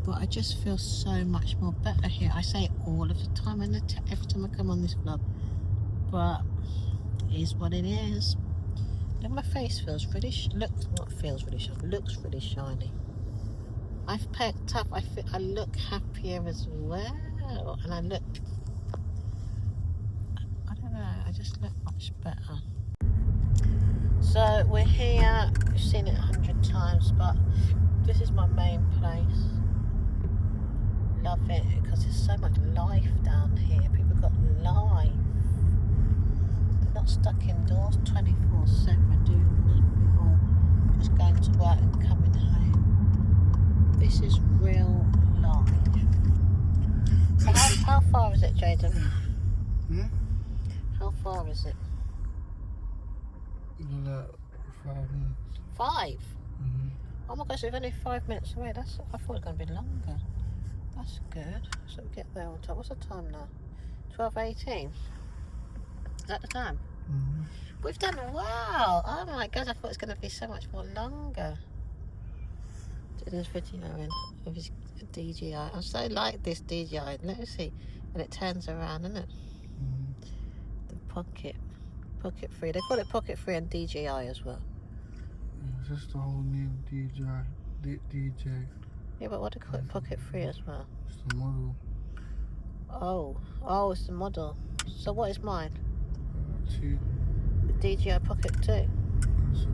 but I just feel so much more better here. I say it all of the time and every time I come on this vlog, but it is what it is. Look, my face feels really, looks really shiny. I've packed up, I look happier as well, and I look, I don't know, I just look much better. So we're here, you've seen it 100 times, but this is my main place. Love it, because there's so much life down here. People got life. They're not stuck indoors 24/7 doing nothing or just going to work and coming home. This is real life. So how far is it, Jaden? How far is it? Like 5 minutes. 5? Oh my gosh, we're only 5 minutes away. I thought it was going to be longer. That's good. So we get there on time. What's the time now? 12:18. Is that the time? We've done well. Oh my gosh, I thought it was going to be so much more longer. Did this video of his DJI. I so like this DJI. Let me see. And it turns around, isn't it? The Pocket Free. They call it Pocket Free and DJI as well. Yeah, just the whole name, DJ. Yeah, but what do they call it? Pocket Free as well. It's the model. Oh, it's the model. So what is mine? 2. The DJI Pocket 2. So,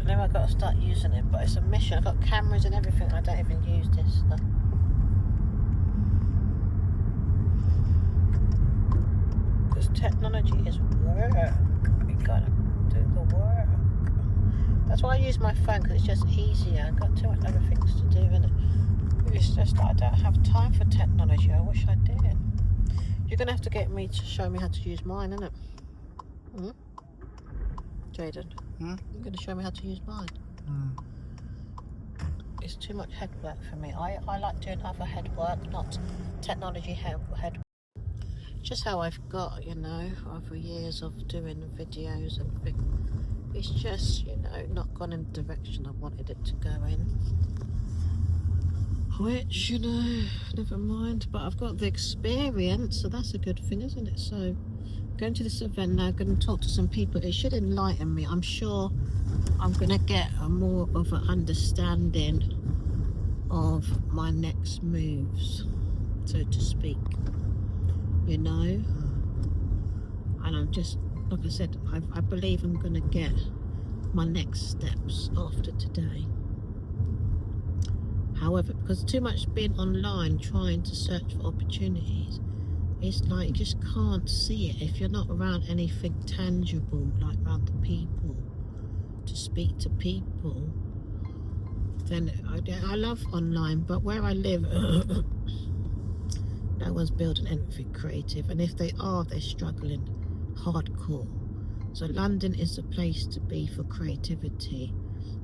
Now I've got to start using it, but it's a mission. I've got cameras and everything. I don't even use this stuff. Because technology is work. We gotta do the work. That's why I use my phone, because it's just easier. I've got too much other things to do in it. It's just that I don't have time for technology. I wish I did. You're gonna have to get me to show me how to use mine, isn't it? Jaden? You're going to show me how to use mine. It's too much head work for me. I like doing other head work, not technology head work. Just how I've got, you know, over years of doing videos and things. It's just, you know, not gone in the direction I wanted it to go in. Which, you know, never mind. But I've got the experience, so that's a good thing, isn't it? So, going to this event now, going to talk to some people. It should enlighten me. I'm sure I'm going to get a more of an understanding of my next moves, so to speak. you know. And I'm just, like I said, I believe I'm going to get my next steps after today. However, because too much being online trying to search for opportunities, it's like you just can't see it if you're not around anything tangible, like around the people, to speak to people. Then I love online, but where I live, no one's building anything creative, and if they are, they're struggling hardcore. So London is the place to be for creativity.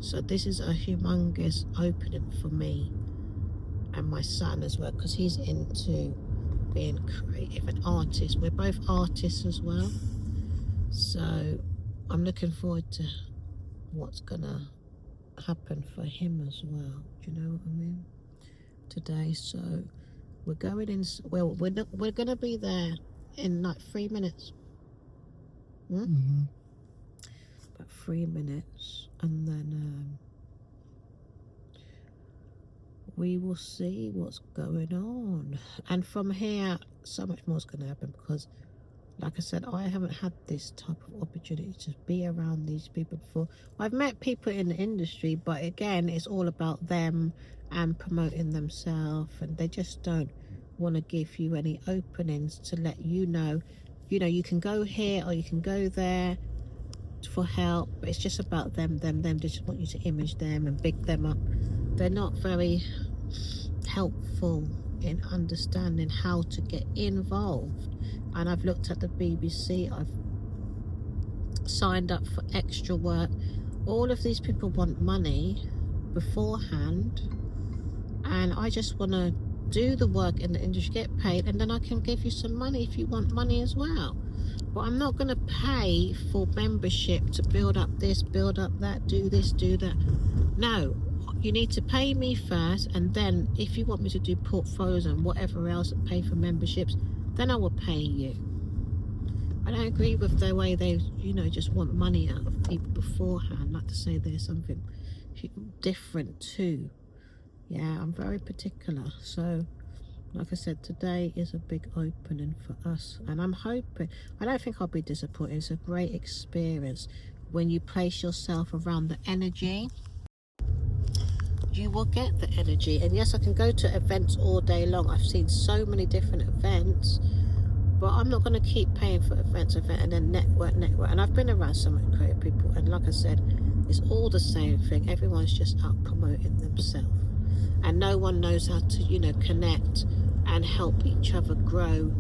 So this is a humongous opening for me and my son as well, because he's into being creative and artist. We're both artists as well, so I'm looking forward to what's gonna happen for him as well. Do you know what I mean? Today, so we're going in. Well, we're gonna be there in like 3 minutes. About 3 minutes, and then we will see what's going on. And from here, so much more is going to happen, because, like I said, I haven't had this type of opportunity to be around these people before. I've met people in the industry, but again, it's all about them and promoting themselves, and they just don't want to give you any openings to let you know, you can go here or you can go there for help, but it's just about them. They just want you to image them and big them up. They're not very helpful in understanding how to get involved. And I've looked at the BBC, I've signed up for extra work. All of these people want money beforehand, and I just want to do the work in the industry, get paid, and then I can give you some money if you want money as well. But I'm not going to pay for membership to build up this, build up that, do this, do that. No, you need to pay me first, and then if you want me to do portfolios and whatever else and pay for memberships, then I will pay you. I don't agree with the way they, just want money out of people beforehand. Like to say there's something different too. Yeah, I'm very particular. So, like I said, today is a big opening for us, and I'm hoping, I don't think I'll be disappointed. It's a great experience when you place yourself around the energy. You will get the energy. And yes, I can go to events all day long. I've seen so many different events, but I'm not going to keep paying for event and then network. And I've been around so many creative people, and like I said, it's all the same thing. Everyone's just out promoting themselves, and no one knows how to connect and help each other grow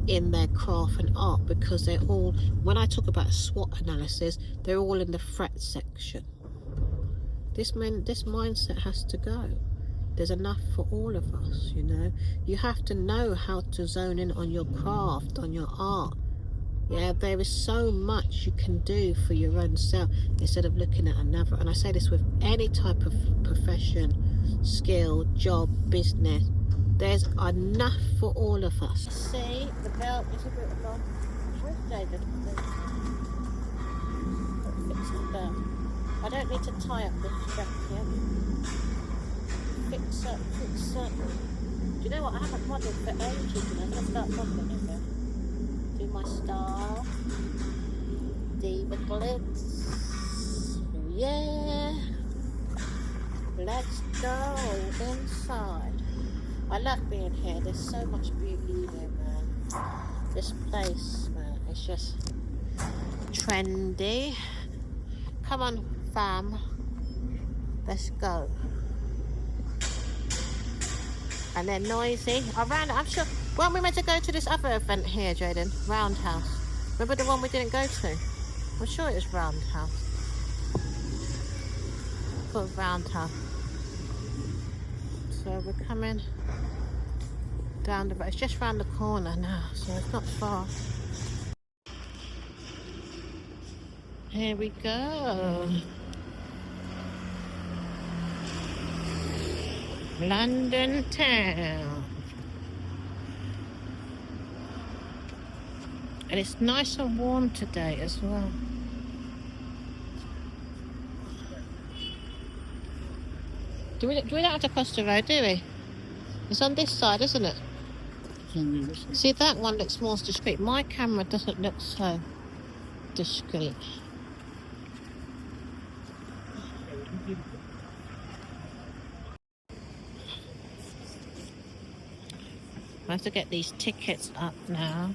in their craft and art, because they're all, when I talk about SWOT analysis, they're all in the threat section. This mindset has to go. There's enough for all of us. You have to know how to zone in on your craft, on your art. Yeah, there is so much you can do for your own self instead of looking at another. And I say this with any type of profession, skill, job, business. There's enough for all of us. See, the belt is a bit long. Where's David? Fix the belt. I don't need to tie up this strap here. Fix up. Do you know what? I haven't modeled for ages, I'm going to start modeling it now. Do my style. Divaglitz. Yeah. Let's go inside. I love being here. There's so much beauty here, man. This place, man, it's just trendy. Come on, fam. Let's go. And they're noisy. I'm sure. Weren't we meant to go to this other event here, Jaden? Roundhouse. Remember the one we didn't go to? I'm sure it was Roundhouse. Called Roundhouse. So we're coming down the road. It's just round the corner now, so it's not far. Here we go. London town. And it's nice and warm today as well. We don't have to cross the road, do we? It's on this side, isn't it? See, that one looks more discreet. My camera doesn't look so discreet. I have to get these tickets up now.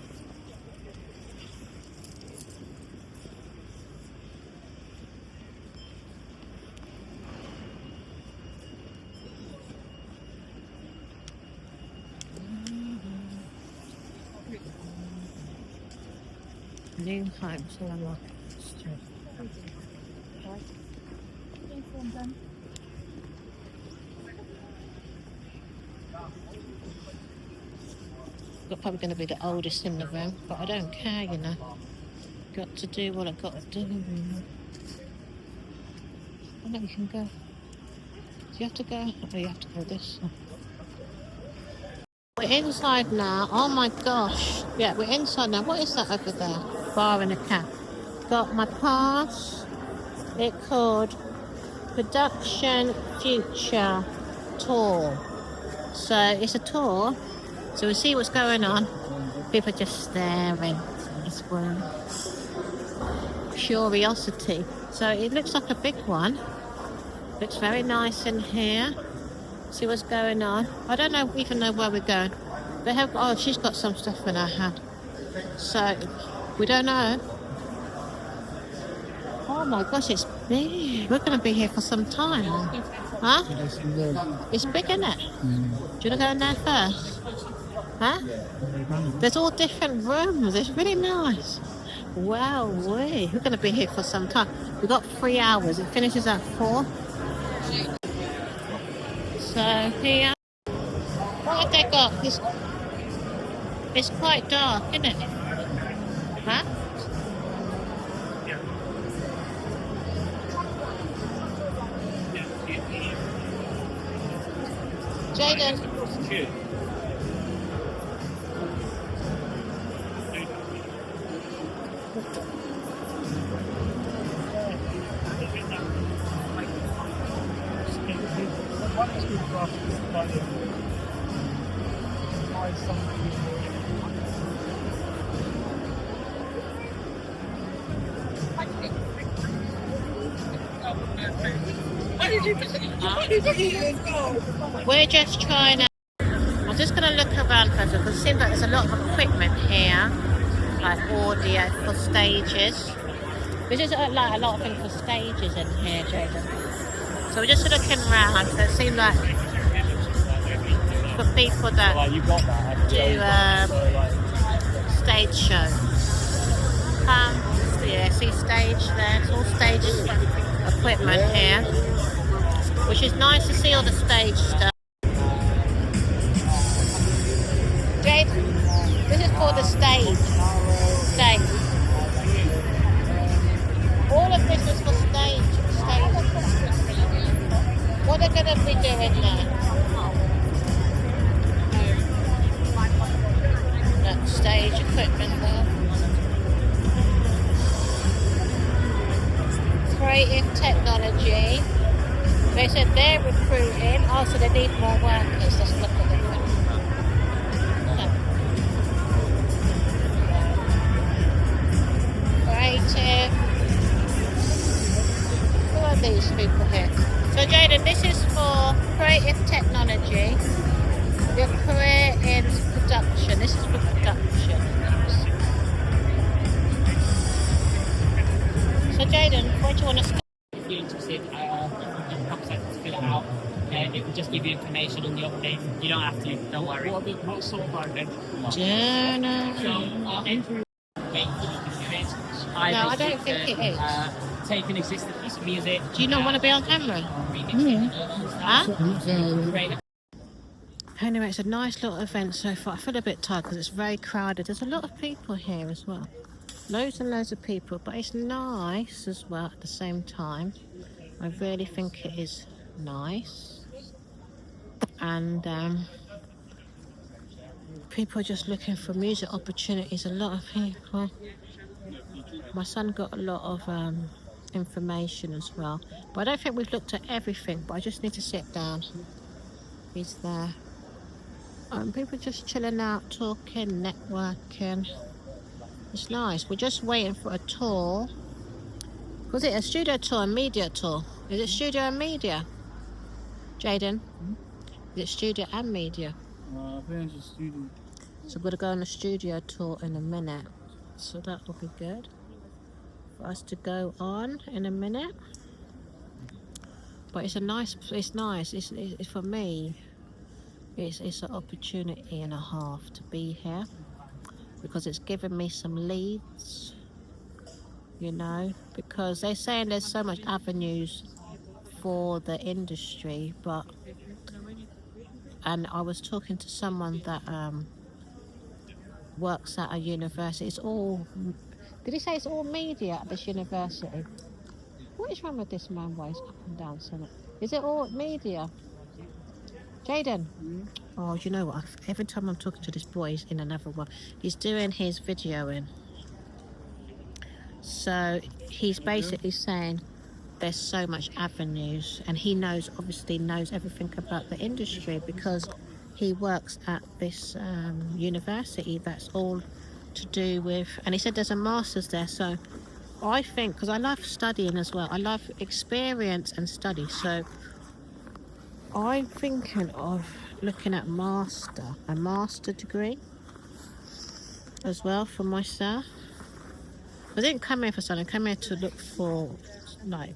New Homes along the street. I'm probably going to be the oldest in the room, but I don't care, you know. Got to do what I've got to do. You know. I know you can go. Do you have to go? Oh, you have to go this way. We're inside now. Oh my gosh. Yeah, we're inside now. What is that over there? Bar and a cat. Got my pass. It's called Production Future Tour. So it's a tour. So we see what's going on. People are just staring. It's one curiosity. So it looks like a big one. Looks very nice in here. See what's going on. I don't know even know where we're going. They have. Oh, she's got some stuff in her hand. So we don't know. Oh my gosh, it's big. We're going to be here for some time. Huh? It's big, isn't it? Do you want to go in there first? Huh? There's all different rooms. It's really nice. Wow, we're going to be here for some time. We've got 3 hours. It finishes at 4. So here, what have they got? It's quite dark, isn't it? Huh? Jaden. We're just trying to. I'm just going to look around first because it seems like there's a lot of equipment here, like audio for stages. There's just like a lot of things for stages in here, Jaden. So we're just looking around. So it seems like for people that do stage shows. Yeah, see stage there. It's all stage equipment here, which is nice to see all the stage stuff. Jade, this is for the stage. All of this is for stage. What are they going to be doing there? That stage equipment there. Creative technology. They said they're recruiting. Oh, so they need more workers. Let's look at them. Creative. Who are these people here? So Jaden, this is for creative technology. Your career in production. This is for production. So Jaden, what do you want to start? If you're interested, to fill it out. It will just give you information on the updates. You don't have to, don't worry. What sort of identity? Journal. So our entry way that you can do it. No, I don't think it is. Take an existing piece of music. Do you not want to be on camera? Huh? Anyway, it's a nice little event so far. I feel a bit tired because it's very crowded. There's a lot of people here as well. Loads and loads of people, but it's nice as well at the same time. I really think it is nice. And people are just looking for music opportunities. A lot of people. My son got a lot of information as well. But I don't think we've looked at everything, but I just need to sit down. He's there. People just chilling out, talking, networking. It's nice. We're just waiting for a tour. Was it a studio tour and media tour? Is it studio and media? Jaden? Is it studio and media? I think it's a studio. So we're going to go on a studio tour in a minute. So that will be good for us to go on in a minute. But it's a nice, it's nice. It's for me, it's an opportunity and a half to be here because it's given me some leads, you know, because they're saying there's so much avenues for the industry, and I was talking to someone that works at a university. It's all, did he say it's all media at this university? What is wrong with this man waist up and down so much? Is it all media? Jaden? Oh, you know what? Every time I'm talking to this boy, he's in another one. He's doing his videoing. So he's basically saying there's so much avenues, and he obviously knows everything about the industry because he works at this university that's all to do with, and he said there's a master's there. So I think, because I love studying as well, I love experience and study, so I'm thinking of looking at a master degree as well for myself. I didn't come here for studying, I came here to look for like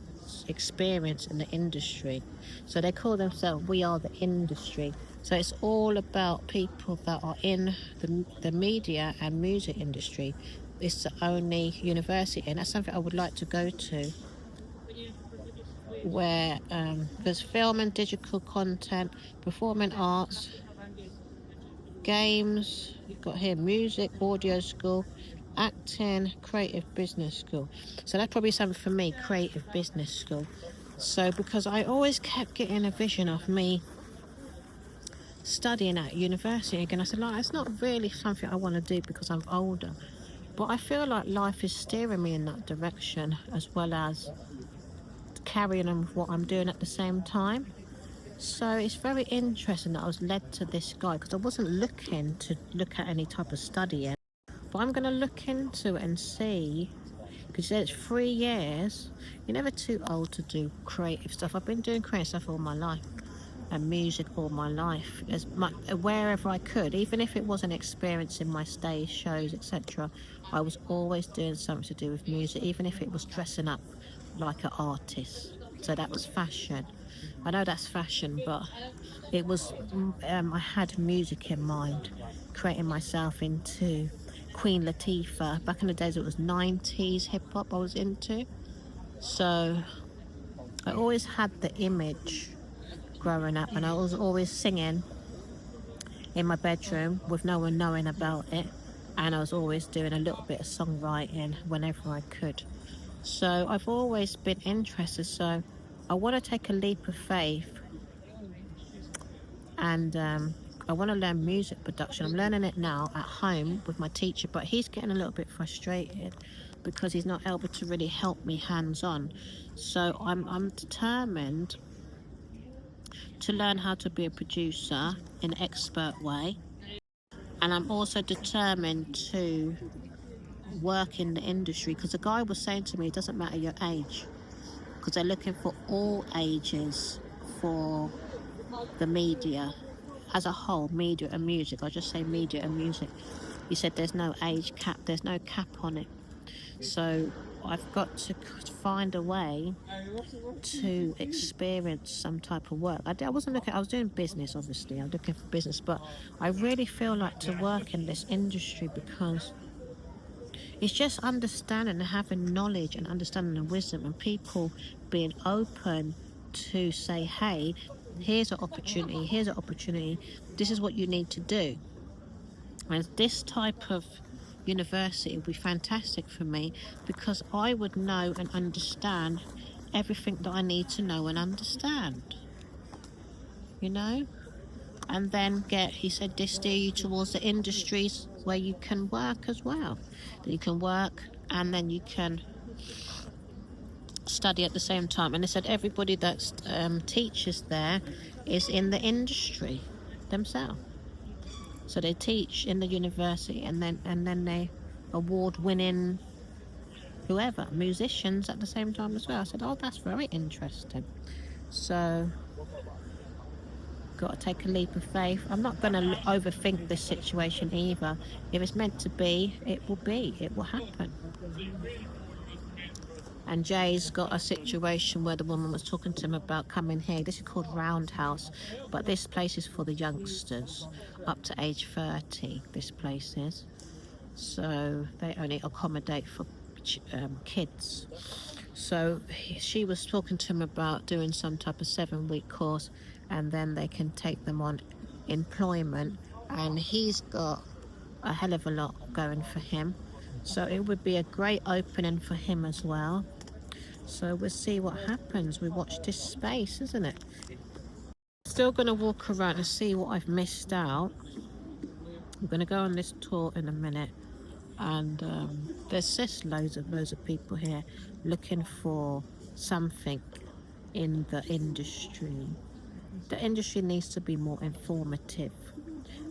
experience in the industry. So they call themselves We Are the Industry. So it's all about people that are in the media and music industry. It's the only university, and that's something I would like to go to, where there's film and digital content, performing arts, games, you've got here music, audio school, acting, creative business school. So that's probably something for me, creative business school. So because I always kept getting a vision of me studying at university again, I said, like, it's not really something I want to do because I'm older, but I feel like life is steering me in that direction, as well as carrying on with what I'm doing at the same time. So it's very interesting that I was led to this guy, because I wasn't looking to look at any type of studying, but I'm going to look into it and see, because it's 3 years. You're never too old to do creative stuff. I've been doing creative stuff all my life, and music all my life, as much wherever I could, even if it wasn't experiencing my stage shows, etc. I was always doing something to do with music, even if it was dressing up like an artist. So that was fashion. I know that's fashion, but it was I had music in mind, creating myself into Queen Latifah. Back in the days it was 90s hip-hop I was into, so I always had the image growing up, and I was always singing in my bedroom with no one knowing about it, and I was always doing a little bit of songwriting whenever I could. So I've always been interested, so I want to take a leap of faith, and I want to learn music production. I'm learning it now at home with my teacher, but he's getting a little bit frustrated because he's not able to really help me hands-on. So I'm determined to learn how to be a producer in an expert way, and I'm also determined to work in the industry, because the guy was saying to me, it doesn't matter your age, because they're looking for all ages for the media as a whole, media and music. I'll just say media and music. He said there's no age cap, there's no cap on it. So I've got to find a way to experience some type of work. I wasn't looking, I was doing business, obviously. I'm looking for business, but I really feel like to work in this industry, because it's just understanding and having knowledge and understanding and wisdom, and people being open to say, hey, here's an opportunity, this is what you need to do. And this type of university would be fantastic for me, because I would know and understand everything that I need to know and understand, you know. And then he said this steer you towards the industries where you can work as well, that you can work and then you can study at the same time. And they said everybody that's teaches there is in the industry themselves. So they teach in the university, and then they award-winning whoever, musicians at the same time as well. I said, oh, that's very interesting. So got to take a leap of faith. I'm not going to overthink this situation either. If it's meant to be, it will be. It will happen. And Jay's got a situation where the woman was talking to him about coming here. This is called Roundhouse, but this place is for the youngsters up to age 30. This place is, so they only accommodate for kids. So she was talking to him about doing some type of 7-week course, and then they can take them on employment, and he's got a hell of a lot going for him, so it would be a great opening for him as well. So we'll see what happens. We watch this space, isn't it? Still going to walk around and see what I've missed out. I'm going to go on this tour in a minute, and there's just loads of people here looking for something in the industry. The industry needs to be more informative,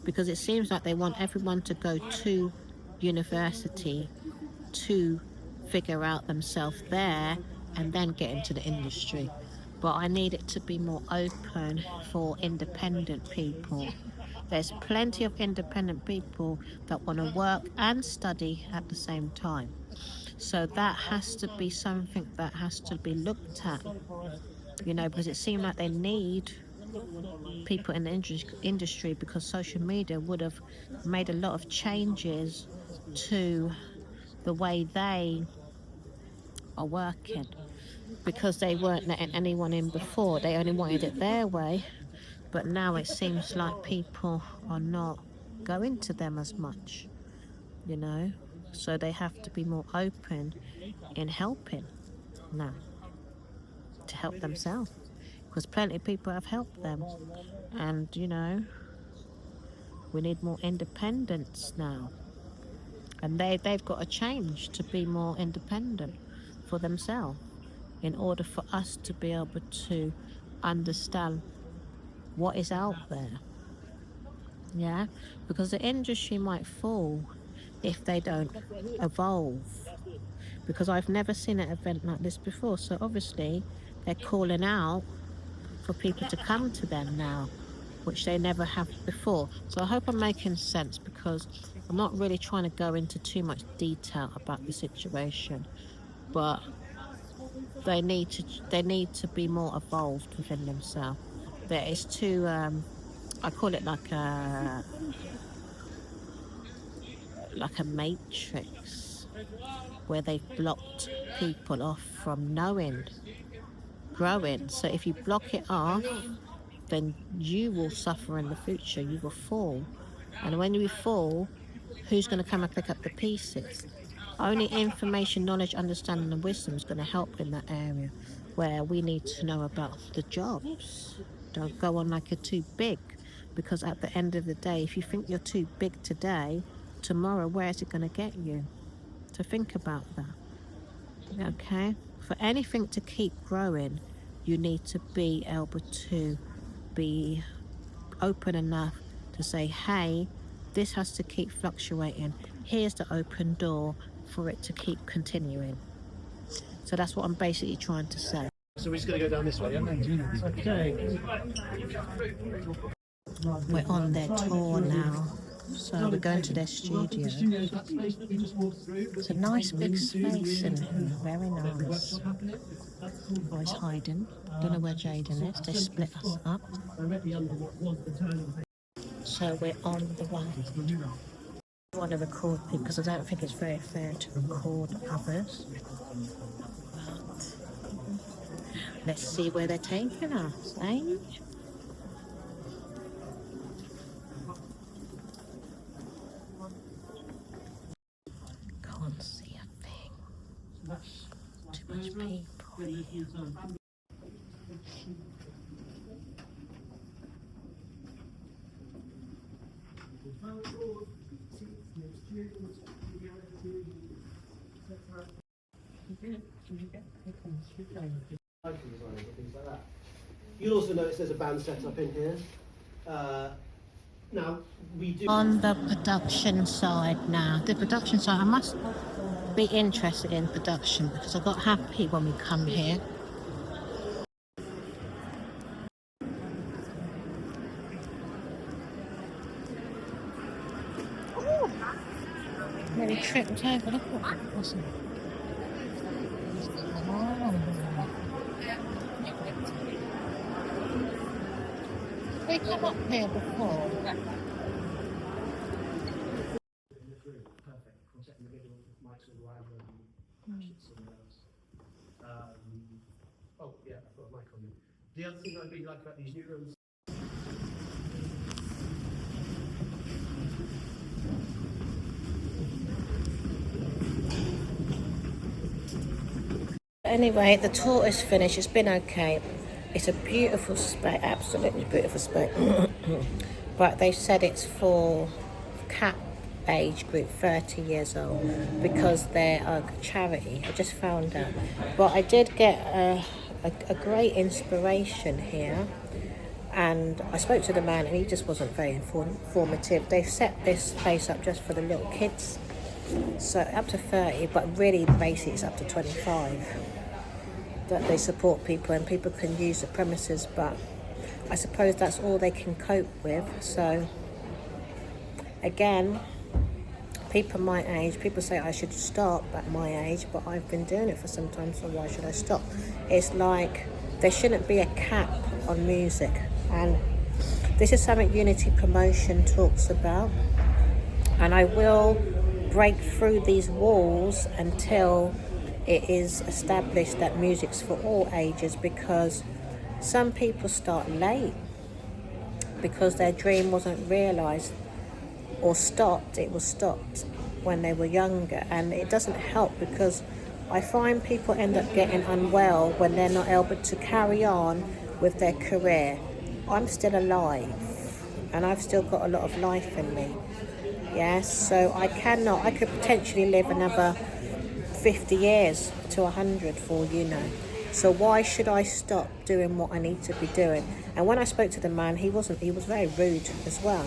because it seems like they want everyone to go to university to figure out themselves there and then get into the industry. But I need it to be more open for independent people. There's plenty of independent people that want to work and study at the same time. So that has to be something that has to be looked at, you know, because it seems like they need people in the industry, because social media would have made a lot of changes to the way they are working, because they weren't letting anyone in before. They only wanted it their way, but now it seems like people are not going to them as much, you know, so they have to be more open in helping now, to help themselves, because plenty of people have helped them. And you know, we need more independence now, and they've got to change to be more independent for themselves, in order for us to be able to understand what is out there. Yeah, because the industry might fall if they don't evolve, because I've never seen an event like this before. So obviously they're calling out for people to come to them now, which they never have before. So I hope I'm making sense, because I'm not really trying to go into too much detail about the situation, but they need to be more evolved within themselves. There is too I call it like a matrix, where they've blocked people off from growing. So if you block it off, then you will suffer in the future. You will fall, and when you fall, who's going to come and pick up the pieces? Only information, knowledge, understanding and wisdom is going to help in that area, where we need to know about the jobs. Don't go on like you're too big, because at the end of the day, if you think you're too big today, tomorrow where is it going to get you? So think about that. Okay, for anything to keep growing, you need to be able to be open enough to say, hey, this has to keep fluctuating. Here's the open door for it to keep continuing. So that's what I'm basically trying to say. So we're just going to go down this way, yeah? Okay. We're on their tour now, so we're going to their studio. It's a nice big space in here, very nice. Oh, he's hiding. Don't know where Jaden is. They split us up. So we're on the way. I want to record people, because I don't think it's very fair to record others. But let's see where they're taking us, eh? Can't see a thing. Too much people. You'll also notice there's a band set up in here. Now, we do. On the production side now. The production side, I must be interested in production because I got happy when we come here. Ooh, nearly tripped over. Look what that was. Oh. We come up here before. Oh, yeah, I've got a mic on you. The other thing I really like about these new rooms. Anyway, the tour is finished. It's been okay. It's a beautiful space, absolutely beautiful space. But they said it's for cap age group 30 years old because they're a charity. I just found out. But I did get a great inspiration here. And I spoke to the man and he just wasn't very informative. They've set this place up just for the little kids. So up to 30, but really basically it's up to 25. That they support people and people can use the premises, but I suppose that's all they can cope with. So again, people my age, people say I should stop at my age, but I've been doing it for some time, so why should I stop? It's like there shouldn't be a cap on music, and this is something Unity Promotion talks about, and I will break through these walls until it is established that music's for all ages, because some people start late because their dream wasn't realised or stopped. It was stopped when they were younger, and it doesn't help because I find people end up getting unwell when they're not able to carry on with their career. I'm still alive and I've still got a lot of life in me. Yes, so I could potentially live another 50 years to 100 for you know. So why should I stop doing what I need to be doing? And when I spoke to the man, he was very rude as well.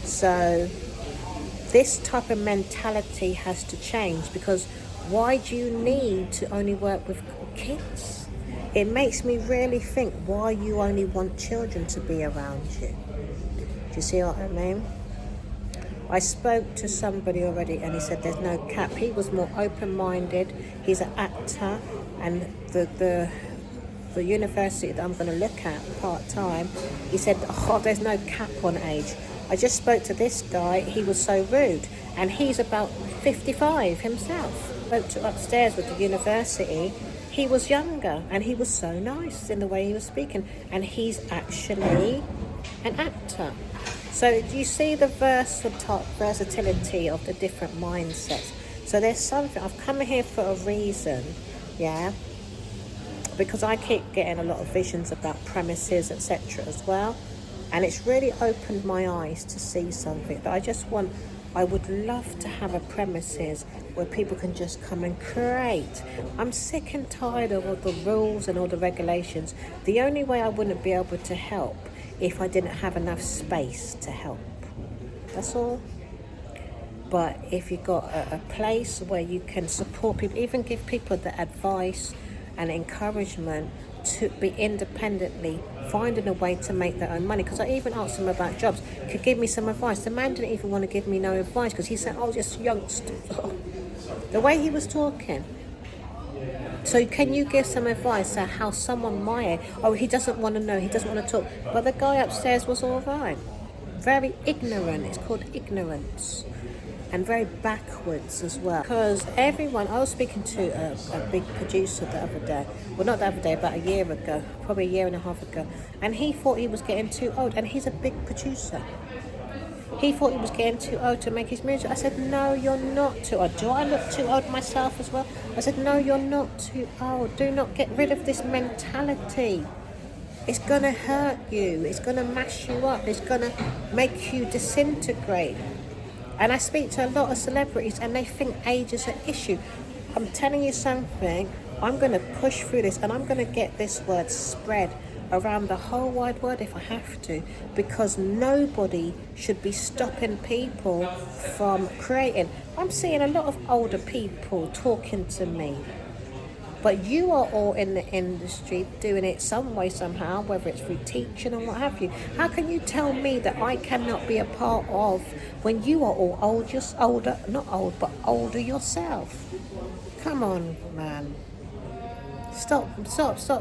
So this type of mentality has to change, because why do you need to only work with kids? It makes me really think why you only want children to be around you. Do you see what I mean? I spoke to somebody already and he said there's no cap. He was more open-minded. He's an actor, and the university that I'm going to look at part-time, he said, oh, there's no cap on age. I just spoke to this guy. He was so rude, and he's about 55 himself. Spoke to upstairs with the university. He was younger and he was so nice in the way he was speaking, and he's actually an actor. So do you see the versatility of the different mindsets? So there's something, I've come here for a reason, yeah, because I keep getting a lot of visions about premises, etc. as well, and it's really opened my eyes to see something that I would love to have a premises where people can just come and create. I'm sick and tired of all the rules and all the regulations. The only way I wouldn't be able to help if I didn't have enough space to help. That's all. But if you've got a place where you can support people, even give people the advice and encouragement to be independently finding a way to make their own money. Because I even asked him about jobs, could give me some advice. The man didn't even want to give me no advice because he said, oh, just youngsters. The way he was talking. So can you give some advice on how someone my age, oh, he doesn't want to know, he doesn't want to talk. But the guy upstairs was all right. Very ignorant, it's called ignorance. And very backwards as well. Because everyone, I was speaking to a big producer the other day. Well, not the other day, about a year ago, probably a year and a half ago. And he thought he was getting too old, and he's a big producer. He thought he was getting too old to make his music. I said, no, you're not too old. Do I look too old myself as well? I said, no, you're not too old. Do not get rid of this mentality. It's going to hurt you. It's going to mash you up. It's going to make you disintegrate. And I speak to a lot of celebrities and they think age is an issue. I'm telling you something. I'm going to push through this and I'm going to get this word spread. around the whole wide world if I have to, because nobody should be stopping people from creating. I'm seeing a lot of older people talking to me, but you are all in the industry doing it some way, somehow, whether it's through teaching and what have you. How can you tell me that I cannot be a part of when you are all old, just older, not old, but older yourself? Come on, man. Stop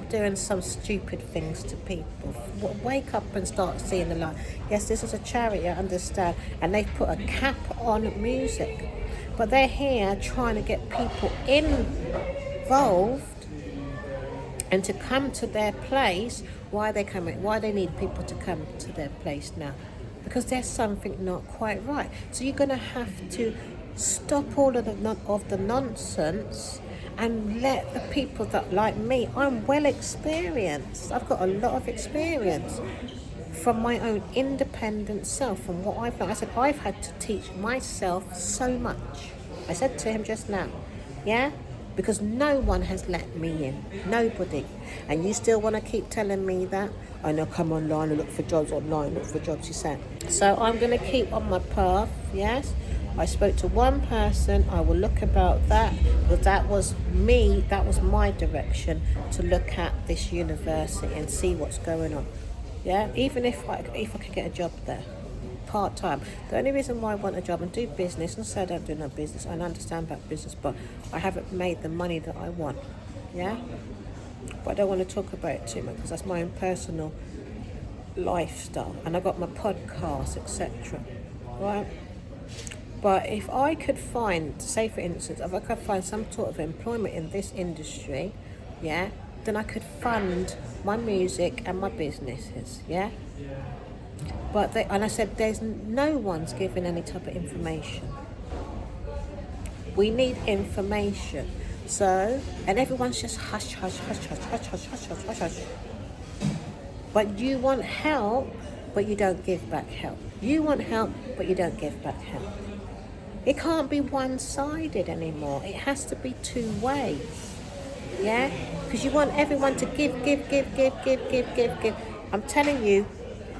doing some stupid things to people. Wake up and start seeing the light. Yes, this is a charity, I understand, and they've put a cap on music, but they're here trying to get people involved and to come to their place. Why they need people to come to their place now? Because there's something not quite right. So you're going to have to stop all of the nonsense and let the people that, like me, I'm well experienced. I've got a lot of experience from my own independent self, from what I've done. I said, I've had to teach myself so much. I said to him just now, yeah? Because no one has let me in. Nobody. And you still want to keep telling me that? I know, come online and look for jobs online, look for jobs, he said. So I'm going to keep on my path, yes? I spoke to one person. I will look about that, because that was me, that was my direction, to look at this university and see what's going on. Yeah, even if I could get a job there, part-time. The only reason why I want a job and do business, and say I don't do no business, I understand about business, but I haven't made the money that I want. Yeah, but I don't want to talk about it too much, because that's my own personal lifestyle, and I got my podcast, etc. Right? But if I could find, say for instance, if I could find some sort of employment in this industry, yeah, then I could fund my music and my businesses, yeah? But and I said, there's no one's giving any type of information. We need information. So, and everyone's just hush, hush, hush, hush, hush, hush, hush, hush, hush, hush. But you want help, but you don't give back help. You want help, but you don't give back help. It can't be one-sided anymore. It has to be two ways. Yeah? Because you want everyone to give. I'm telling you,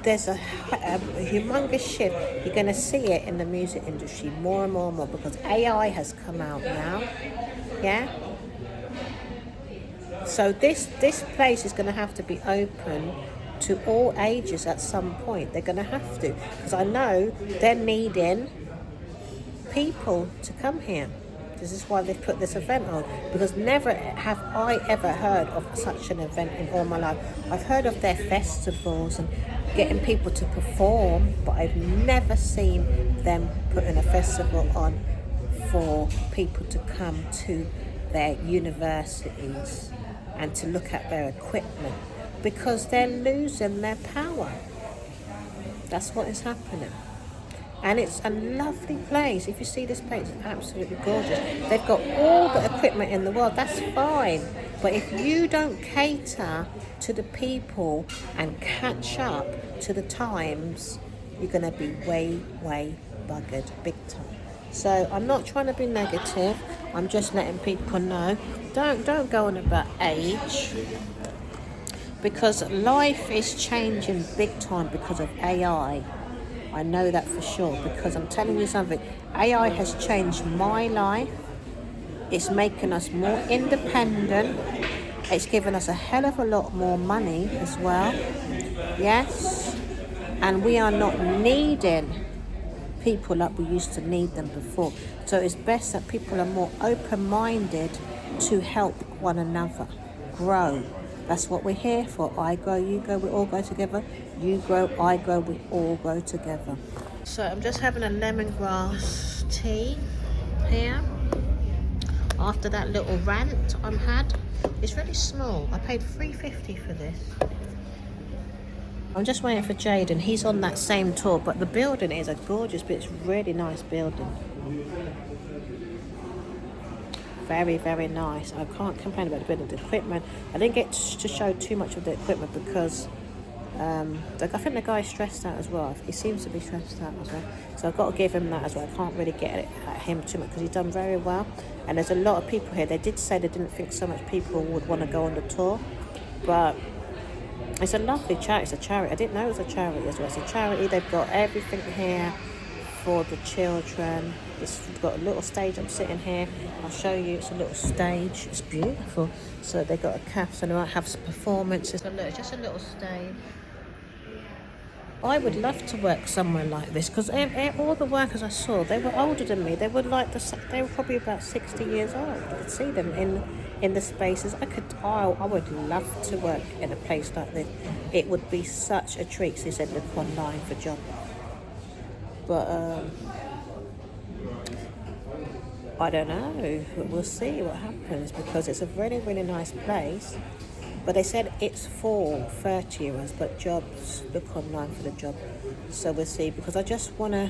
there's a humongous shift. You're going to see it in the music industry more and more and more, because AI has come out now. Yeah? So this place is going to have to be open to all ages at some point. They're going to have to. Because I know they're needing people to come here. This is why they've put this event on, because never have I ever heard of such an event in all my life. I've heard of their festivals and getting people to perform, but I've never seen them putting a festival on for people to come to their universities and to look at their equipment, because they're losing their power. That's what is happening. And it's a lovely place. If you see this place, it's absolutely gorgeous. They've got all the equipment in the world, that's fine. But if you don't cater to the people and catch up to the times, you're going to be way, way buggered, big time. So I'm not trying to be negative. I'm just letting people know. Don't go on about age, because life is changing big time because of AI. I know that for sure, because I'm telling you something. AI has changed my life. It's making us more independent. It's given us a hell of a lot more money as well. Yes. And we are not needing people like we used to need them before. So it's best that people are more open-minded to help one another grow. That's what we're here for. I grow, you grow, we all go together. You grow, I grow, we all grow together. So I'm just having a lemongrass tea here after that little rant I had. It's really small. I paid $3.50 for this. I'm just waiting for Jaden. He's on that same tour, but the building is a gorgeous, but it's really nice building. Very, very nice. I can't complain about the building. The equipment, I didn't get to show too much of the equipment because I think the guy's stressed out as well. He seems to be stressed out as well. So I've got to give him that as well. I can't really get it at him too much because he's done very well. And there's a lot of people here. They did say they didn't think so much people would want to go on the tour. But It's a lovely charity. It's a charity. I didn't know it was a charity as well. It's a charity. They've got everything here for the children. It's got a little stage. I'm sitting here. I'll show you. It's a little stage. It's beautiful. So they've got a cafe. So they might have some performances. So look, it's just a little stage. I would love to work somewhere like this because all the workers I saw, they were older than me. They were like they were probably about 60 years old. I could see them in the spaces. I would love to work in a place like this. It would be such a treat. So he said look online for job. But I don't know. We'll see what happens because it's a really, really nice place. But they said it's for 30-year-olds, but jobs, look online for the job. So we'll see, because I just want to,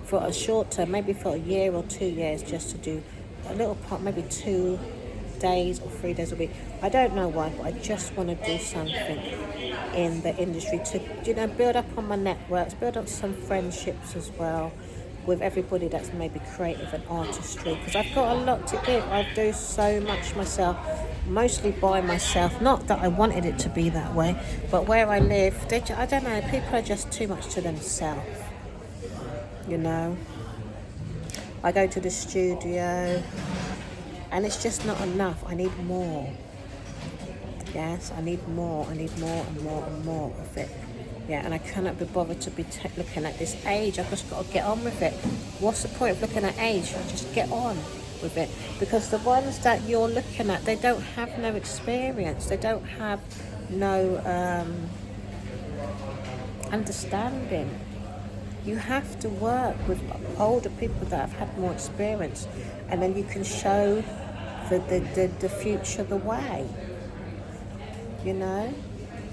for a short term, maybe for a year or 2 years, just to do a little part, maybe 2 days or 3 days a week. I don't know why, but I just want to do something in the industry to, build up on my networks, build up some friendships as well with everybody that's maybe creative and artistry, because I've got a lot to give. I do so much myself, mostly by myself. Not that I wanted it to be that way, but where I live, I don't know, people are just too much to themselves, I go to the studio and it's just not enough. I need more. Yes, I need more. I need more and more and more of it. Yeah, and I cannot be bothered to be looking at this age. I've just got to get on with it. What's the point of looking at age? I just get on with it. Because the ones that you're looking at, they don't have no experience. They don't have no understanding. You have to work with older people that have had more experience, and then you can show the future the way.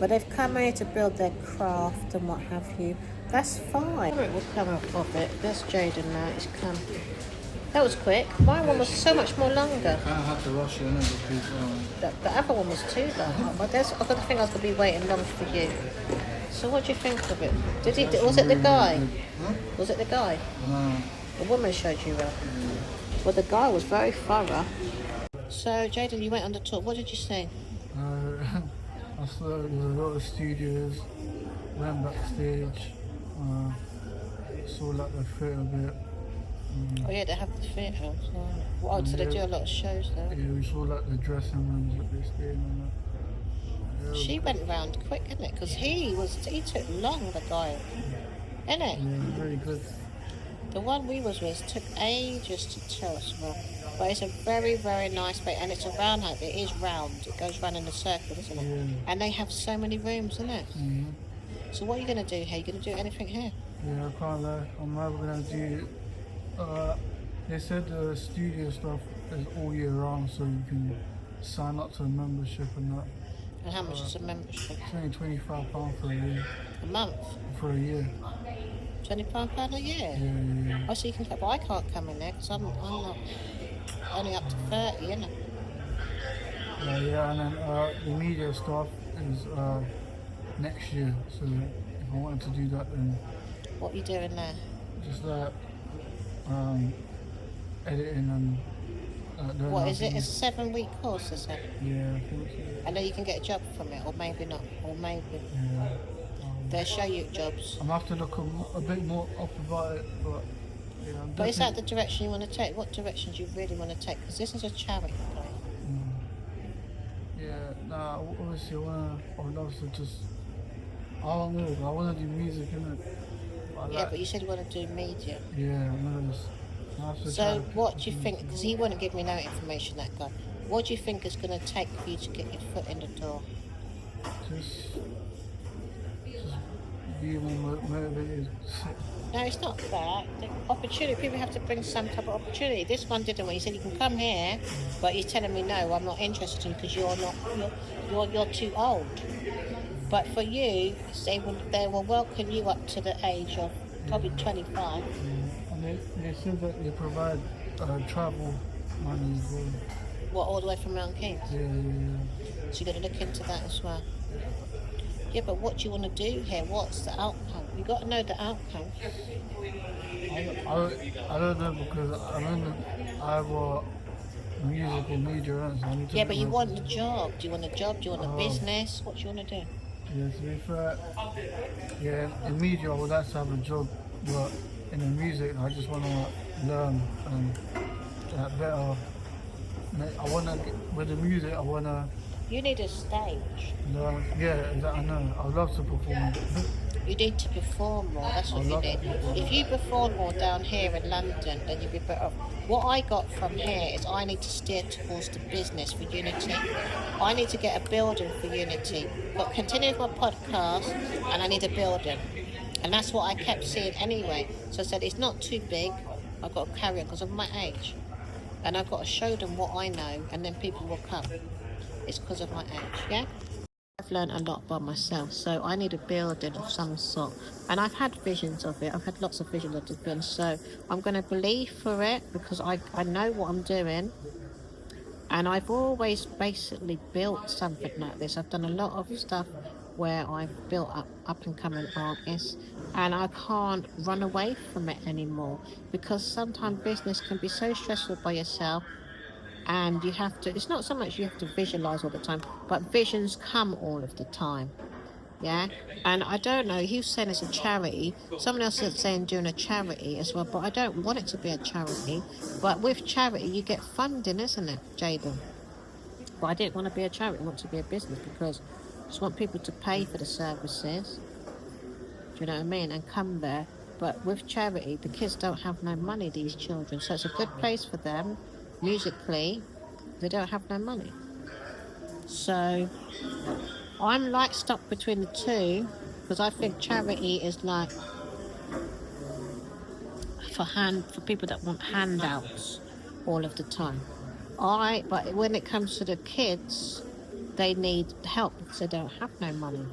But they've come here to build their craft and what have you. That's fine. It will come up of it. There's Jaden now. He's come. That was quick. My one was so much more longer. I had to rush in because The other one was too long. But I've got to think I was going to be waiting long for you. So what do you think of it? Was it the guy? Huh? Was it the guy? No. The woman showed you around. Well, the guy was very thorough. So Jaden, you went on the tour. What did you see? I saw there was a lot of studios, went backstage, saw like the theatre bit. Oh yeah, they have the theatre. So they do a lot of shows there. Yeah, we saw like the dressing rooms that they stayed in. She went round quick, isn't it? Because he took long, the guy, isn't it? Yeah, very good. The one we was with took ages to tell us about. But it's a very, very nice place, and it's a round house. It is round. It goes round in a circle, doesn't it? Yeah. And they have so many rooms, isn't it? Mm-hmm. So what are you going to do here? You going to do anything here? Yeah, I can't lie. I'm either gonna do. They said the studio stuff is all year round, so you can sign up to a membership and that. And how much is a membership? It's only £25 for a year. A month? For a year. £25 a year? Yeah. Oh, so you can come, but I can't come in there because I'm not only up to 30, isn't it? Yeah, and then the media stuff is next year, so if I wanted to do that, then What are you doing there? just like editing and learning What how is to it? use- It's a 7-week course, is it? Yeah, I think so. And then you can get a job from it, or maybe not, or maybe. Yeah. They'll show you jobs. I'm gonna have to look a bit more up about it, but yeah, I'm But is that the definitely- direction you want to take? What direction do you really want to take? Because this is a charity place. Yeah, nah, obviously I would love to just, I don't know, I wanna do music, innit? Yeah, but you said you want to do media. Yeah, I have to try So to what do you think, because he wouldn't give me no information, that guy. What do you think is going to take for you to get your foot in the door? just be more motivated. No, it's not that. The opportunity, people have to bring some type of opportunity. This one didn't. He said you can come here, but he's telling me no, I'm not interested in because you're too old. But for you, they will welcome you up to the age of probably 25. And they said that they provide travel money as well. What, all the way from Mount Kings? Yeah. So you're going to look into that as well. Yeah, but what do you want to do here? What's the outcome? You got to know the outcome. I don't know because I don't know. music or media, innit? So I need to Yeah, make but you my- want the job. Do you want a job? Do you want a business? What do you want to do? Yeah, to be fair, yeah, in media I would like to have a job, but in the music I just want to learn and get better. I want to, with the music I want to You need a stage. learn, yeah, that I know, I love to perform. You need to perform more. That's what I you love need. to perform. If you perform more down here in London, then you'll be better off. What I got from here is I need to steer towards the business for Unity. I need to get a building for Unity. But continue with my podcast, and I need a building. And that's what I kept seeing anyway. So I said, it's not too big. I've got to carry on because of my age. And I've got to show them what I know, and then people will come. It's because of my age, yeah? I've learned a lot by myself, so I need a building of some sort. And I've had visions of it. I've had lots of visions of the building, so I'm going to believe for it because I know what I'm doing. And I've always basically built something like this. I've done a lot of stuff where I've built up and coming artists, and I can't run away from it anymore because sometimes business can be so stressful by yourself. And you have to, it's not so much you have to visualize all the time, but visions come all of the time. Yeah. And I don't know, he was saying it's a charity. Someone else is saying doing a charity as well, but I don't want it to be a charity. But with charity, you get funding, isn't it, Jaden? But I didn't want to be a charity, I want to be a business because I just want people to pay for the services. Do you know what I mean? And come there. But with charity, the kids don't have no money, these children. So it's a good place for them. Musically, they don't have no money. So I'm like stuck between the two because I think charity is like for people that want handouts all of the time. But when it comes to the kids, they need help because they don't have no money.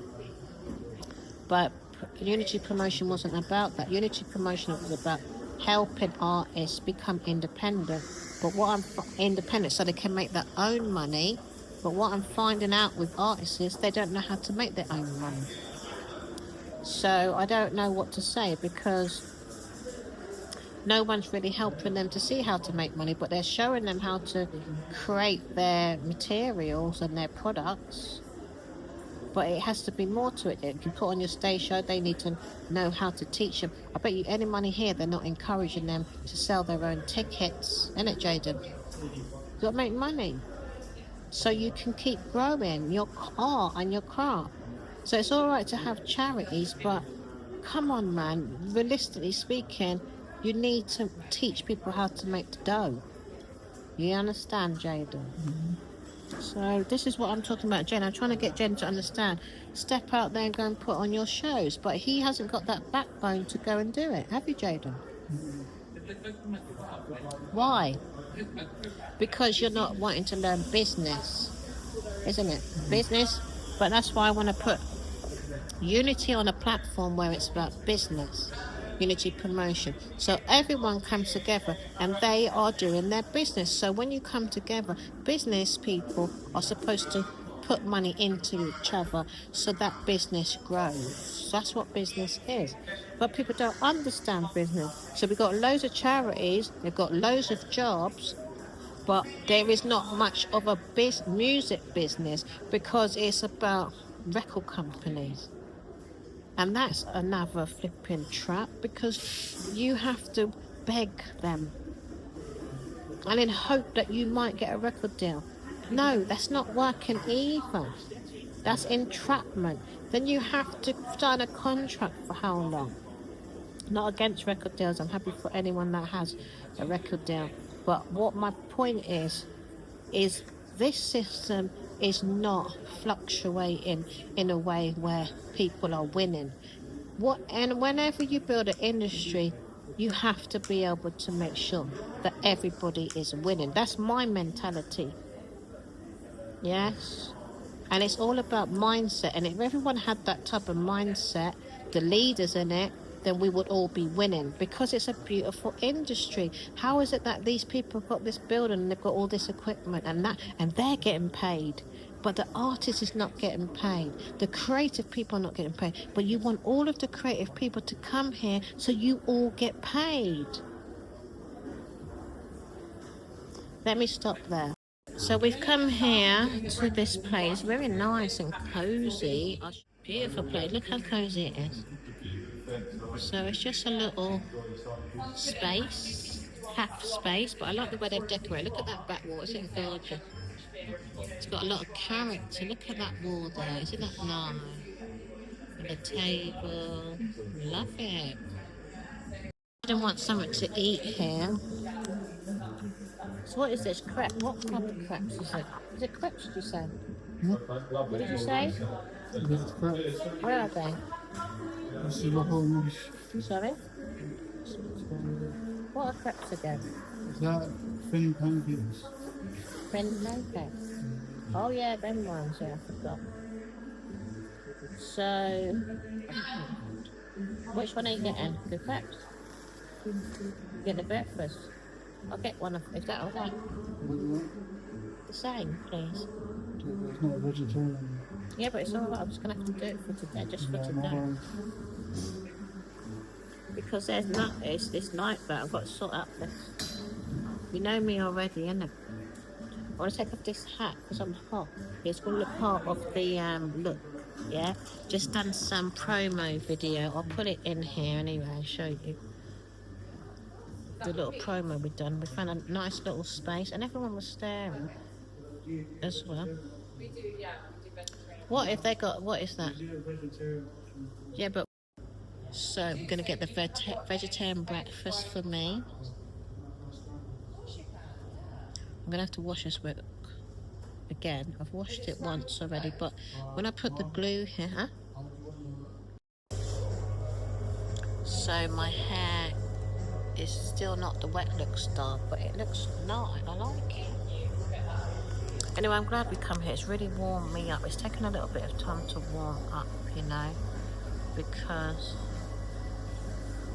But Unity Promotion wasn't about that. Unity Promotion was about helping artists become independent. But what I'm independent so they can make their own money. But what I'm finding out with artists is they don't know how to make their own money. So I don't know what to say because no one's really helping them to see how to make money, but they're showing them how to create their materials and their products. But it has to be more to it. If you put on your stage show, they need to know how to teach them. I bet you any money here, they're not encouraging them to sell their own tickets. Isn't it, Jaden? You've got to make money so you can keep growing your art and your craft. So it's all right to have charities, but come on, man. Realistically speaking, you need to teach people how to make the dough. You understand, Jaden? Mm-hmm. So this is what I'm talking about, Jen. I'm trying to get Jen to understand. Step out there and go and put on your shows. But he hasn't got that backbone to go and do it. Have you, Jaden? Why? Because you're not wanting to learn business, isn't it? Business. But that's why I want to put Unity on a platform where it's about business. Unity Promotion. So everyone comes together and they are doing their business. So when you come together, business people are supposed to put money into each other so that business grows. That's what business is. But people don't understand business. So we've got loads of charities, they've got loads of jobs, but there is not much of a music business because it's about record companies. And that's another flipping trap because you have to beg them and then hope that you might get a record deal. No, that's not working either. That's entrapment. Then you have to sign a contract for how long? Not against record deals. I'm happy for anyone that has a record deal. But what my point is this system is not fluctuating in a way where people are winning. And whenever you build an industry, you have to be able to make sure that everybody is winning. That's my mentality. Yes. And it's all about mindset. And if everyone had that type of mindset, the leaders in it, then we would all be winning because it's a beautiful industry. How is it that these people have got this building and they've got all this equipment and they're getting paid, but the artist is not getting paid? The creative people are not getting paid, but you want all of the creative people to come here so you all get paid. Let me stop there. So we've come here to this place, very nice and cozy. Beautiful place. Look how cozy it is. So it's just a little space, half space, but I like the way they've decorated. Look at that back wall. Isn't it gorgeous? It's got a lot of character. Look at that wall there. Isn't that nice? And the table. Love it. I don't want something to eat here. So what is this? Crepe? What type of crepes is it? Is it crepes, did you say? What did you say? It's crepes. Where are they? This is the whole niche. Sorry? What are crepes again? Is that thin pancakes? Thin pancakes. Oh yeah, them ones, yeah, I forgot. So, which one are you getting? The crepes? Get the breakfast. I'll get one of, is that alright? The same, please. It's not vegetarian. Yeah, but it's alright, I'm just gonna have to do it for today, just for today. Because there's not, it's night, but I've got to sort out this. You know me already, innit? I want to take off this hat because I'm hot. It's going to look part of the look, yeah? Just done some promo video. I'll put it in here anyway, I'll show you. The little promo we've done. We found a nice little space and everyone was staring as well. What if they got, what is that? Yeah, but... So I'm going to get the vegetarian breakfast for me. I'm going to have to wash this work again. I've washed it once already, but when I put the glue here... Huh? So my hair is still not the wet look style, but it looks nice. I like it. Anyway, I'm glad we come here. It's really warmed me up. It's taken a little bit of time to warm up, you know, because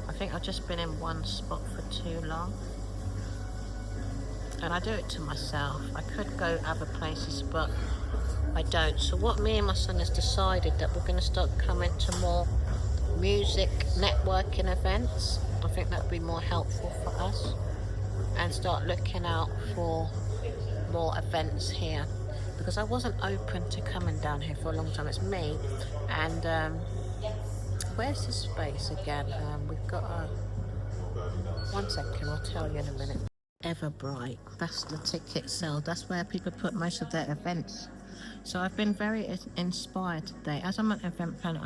I think I've just been in one spot for too long. And I do it to myself. I could go other places, but I don't. So what me and my son has decided that we're going to start coming to more music networking events. I think that would be more helpful for us. And start looking out for more events here. Because I wasn't open to coming down here for a long time. It's me. And where's the space again? We've got a... One second, I'll tell you in a minute. Everbright, that's the ticket sale. That's where people put most of their events. So I've been very inspired today. As I'm an event planner,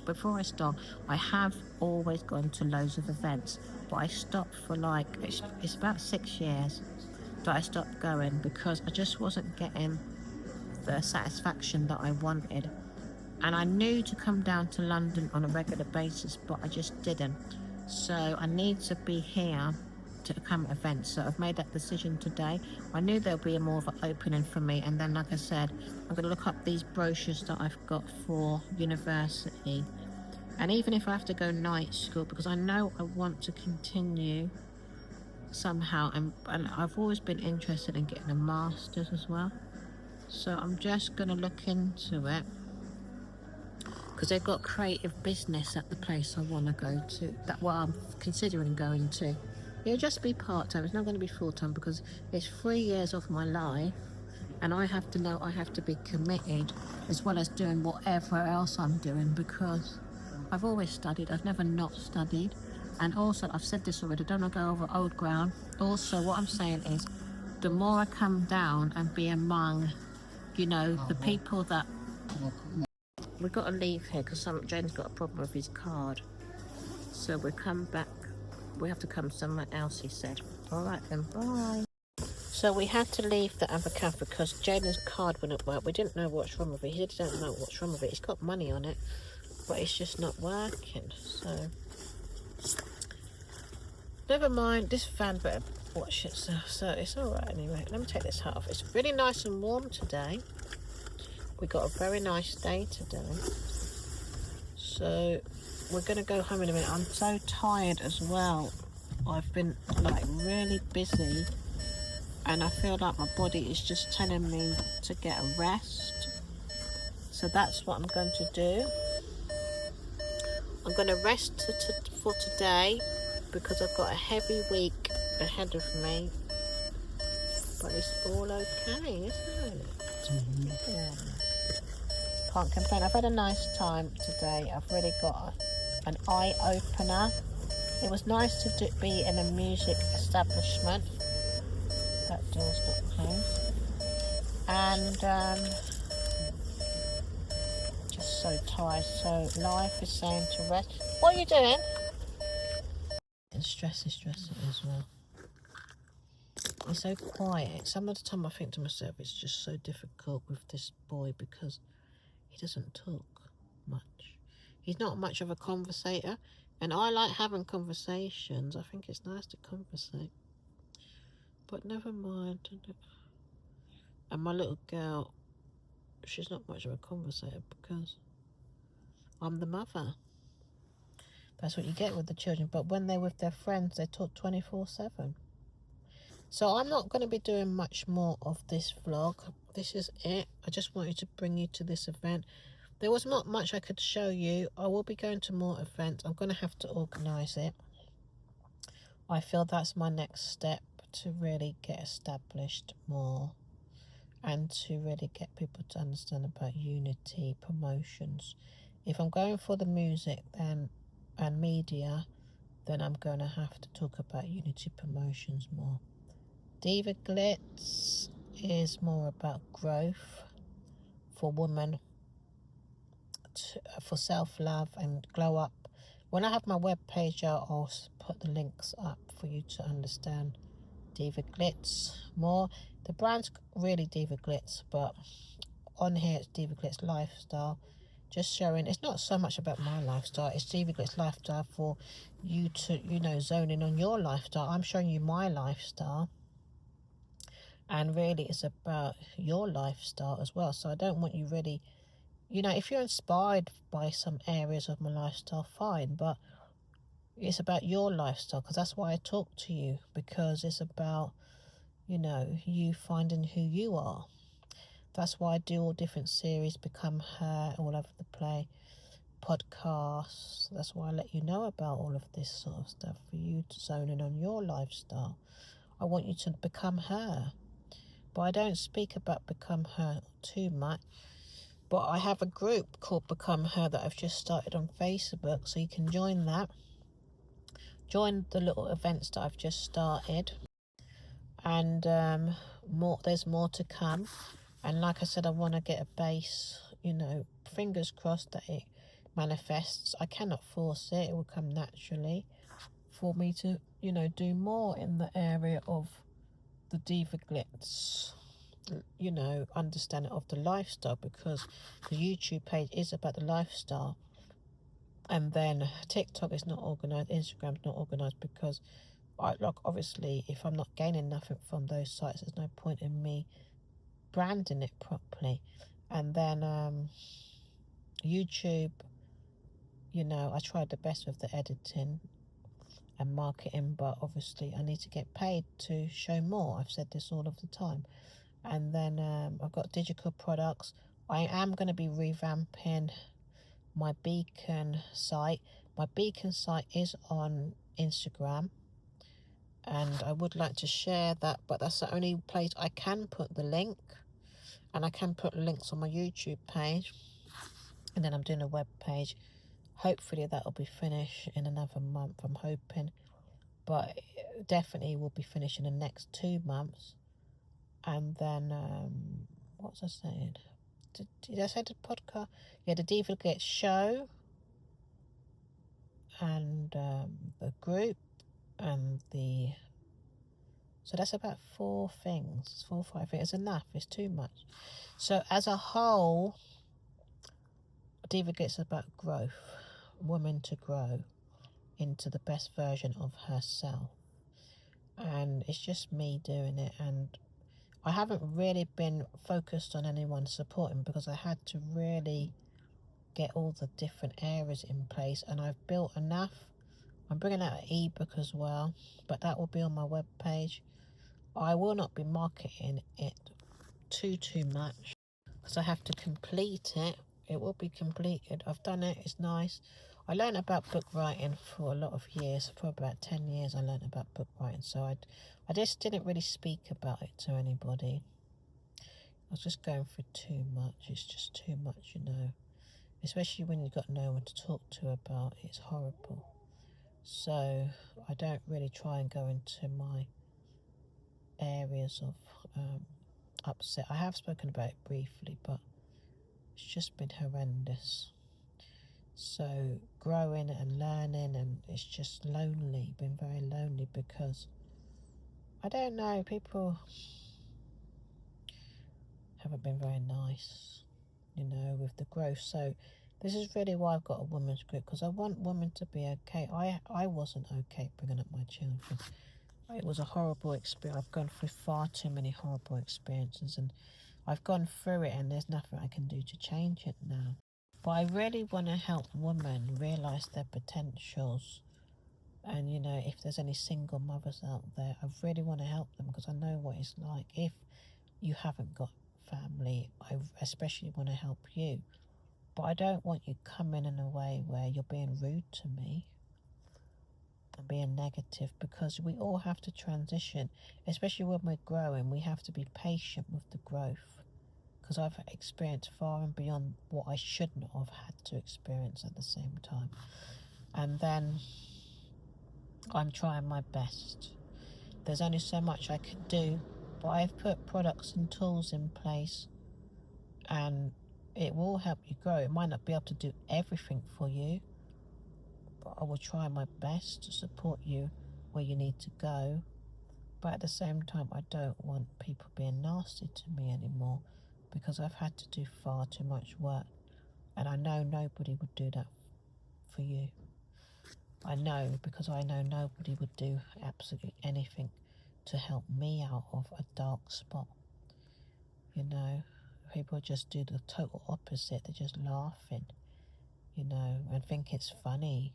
before I start, I have always gone to loads of events, but I stopped for like, it's about 6 years that I stopped going because I just wasn't getting the satisfaction that I wanted. And I knew to come down to London on a regular basis, but I just didn't. So I need to be here to come to events. So I've made that decision today. I knew there'll be more of an opening for me, and then like I said, I'm going to look up these brochures that I've got for university. And even if I have to go night school, because I know I want to continue somehow, and I've always been interested in getting a master's as well. So I'm just going to look into it. Because they've got creative business at the place I want to go to. That's what I'm considering going to. It'll just be part-time. It's not going to be full-time because it's 3 years of my life. And I have to know I have to be committed as well as doing whatever else I'm doing, because I've always studied. I've never not studied. And also, I've said this already, don't want to go over old ground. Also, what I'm saying is, the more I come down and be among, you know, the people that... We've got to leave here because James got a problem with his card. So we'll come back. We have to come somewhere else, he said. All right then, bye. So we had to leave the other cafe because Jaden's card wouldn't work. We didn't know what's wrong with it. He didn't know what's wrong with it. He's got money on it, but it's just not working. So never mind. This fan better watch itself. So it's all right anyway. Let me take this hat off. It's really nice and warm today. We got a very nice day today. So we're going to go home in a minute. I'm so tired as well. I've been like really busy and I feel like my body is just telling me to get a rest. So that's what I'm going to do. I'm going to rest for today because I've got a heavy week ahead of me, but it's all okay, isn't it? Yeah. Can't complain. I've had a nice time today. I've really got an eye opener. It was nice to be in a music establishment. That door's not closed. And just so tired. So life is saying to rest. What are you doing? And stress as well. It's so quiet. Some of the time I think to myself it's just so difficult with this boy because he doesn't talk much. He's not much of a conversator, and I like having conversations. I think it's nice to conversate. But never mind. And my little girl, she's not much of a conversator because I'm the mother. That's what you get with the children. But when they're with their friends, they talk 24/7. So I'm not going to be doing much more of this vlog. This is it. I just wanted to bring you to this event. There was not much I could show you. I will be going to more events. I'm going to have to organise it. I feel that's my next step to really get established more and to really get people to understand about unity promotions. If I'm going for the music then and media, then I'm going to have to talk about unity promotions more. Divaglitz is more about growth for women, for self-love and glow up. When I have my web page out, I'll put the links up for you to understand Divaglitz more. The brand's really Divaglitz, but on here it's Divaglitz Lifestyle. Just showing, it's not so much about my lifestyle, it's Divaglitz Lifestyle for you to, you know, zone in on your lifestyle. I'm showing you my lifestyle. And really it's about your lifestyle as well. So I don't want you really, you know, if you're inspired by some areas of my lifestyle, fine. But it's about your lifestyle, because that's why I talk to you. Because it's about, you know, you finding who you are. That's why I do all different series, Become Her, all over the place, podcasts. That's why I let you know about all of this sort of stuff, for you to zone in on your lifestyle. I want you to become her. But I don't speak about Become Her too much. But I have a group called Become Her that I've just started on Facebook, so you can join that. Join the little events that I've just started. And there's more to come. And like I said, I want to get a base, you know, fingers crossed that it manifests. I cannot force it. It will come naturally for me to, you know, do more in the area of the Divaglitz, you know, understanding of the lifestyle, because the YouTube page is about the lifestyle. And then TikTok is not organised, Instagram's not organised, because obviously if I'm not gaining nothing from those sites, there's no point in me branding it properly. And then YouTube, you know, I tried the best with the editing and marketing, but obviously I need to get paid to show more. I've said this all of the time. And then I've got digital products. I am going to be revamping my Beacon site. My Beacon site is on Instagram, and I would like to share that, but that's the only place I can put the link. And I can put links on my YouTube page. And then I'm doing a web page. Hopefully that will be finished in another month, I'm hoping. But definitely will be finished in the next 2 months. And then, what was I saying? Did I say the podcast? Yeah, the Divaglitz show. And the group. And the... So that's about 4 things. 4 or 5 things. It's enough. It's too much. So as a whole, Divaglitz is about growth. Woman to grow into the best version of herself. And it's just me doing it. And I haven't really been focused on anyone supporting, because I had to really get all the different areas in place. And I've built enough. I'm bringing out an ebook as well, but that will be on my webpage. I will not be marketing it too much, because I have to complete it. It will be completed. I've done it. It's nice. I learned about book writing for a lot of years. For about 10 years I learned about book writing, so I just didn't really speak about it to anybody. I was just going through too much. It's just too much, you know. Especially when you've got no one to talk to about it. It's horrible. So I don't really try and go into my areas of upset. I have spoken about it briefly, but it's just been horrendous. So growing and learning, and it's just lonely, been very lonely, because I don't know, people haven't been very nice, you know, with the growth. So this is really why I've got a women's group, because I want women to be okay. I wasn't okay bringing up my children. It was a horrible experience. I've gone through far too many horrible experiences, and I've gone through it, and there's nothing I can do to change it now. But I really want to help women realise their potentials. And, you know, if there's any single mothers out there, I really want to help them, because I know what it's like. If you haven't got family, I especially want to help you. But I don't want you coming in a way where you're being rude to me and being negative, because we all have to transition, especially when we're growing. We have to be patient with the growth, because I've experienced far and beyond what I should not have had to experience at the same time. And then I'm trying my best. There's only so much I can do, but I've put products and tools in place, and it will help you grow. It might not be able to do everything for you, but I will try my best to support you where you need to go. But at the same time, I don't want people being nasty to me anymore, because I've had to do far too much work, and I know nobody would do that for you. I know, because I know nobody would do absolutely anything to help me out of a dark spot. You know, people just do the total opposite. They're just laughing, you know, and think it's funny.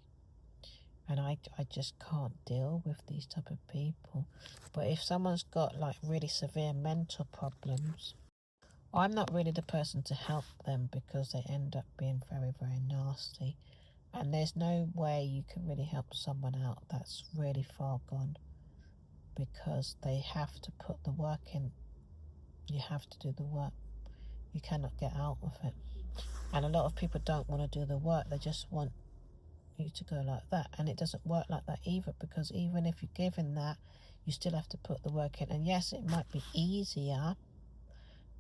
And I just can't deal with these type of people. But if someone's got like really severe mental problems, I'm not really the person to help them, because they end up being very, very nasty. And there's no way you can really help someone out that's really far gone, because they have to put the work in. You have to do the work. You cannot get out of it. And a lot of people don't want to do the work. They just want you to go like that. And it doesn't work like that either, because even if you're given that, you still have to put the work in. And yes, it might be easier,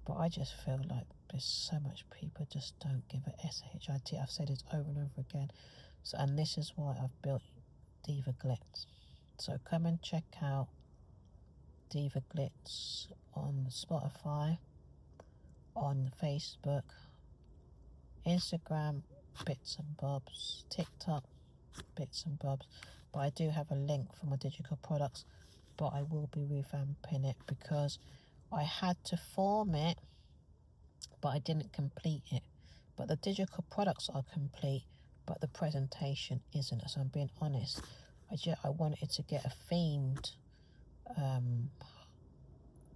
but I just feel like there's so much people just don't give a shit. I've said it over and over again. So, and this is why I've built Divaglitz. So come and check out Divaglitz on Spotify, on Facebook, Instagram, bits and bobs, TikTok, bits and bobs. But I do have a link for my digital products, but I will be revamping it, because I had to form it, but I didn't complete it. But the digital products are complete, but the presentation isn't. So I'm being honest. I wanted to get a themed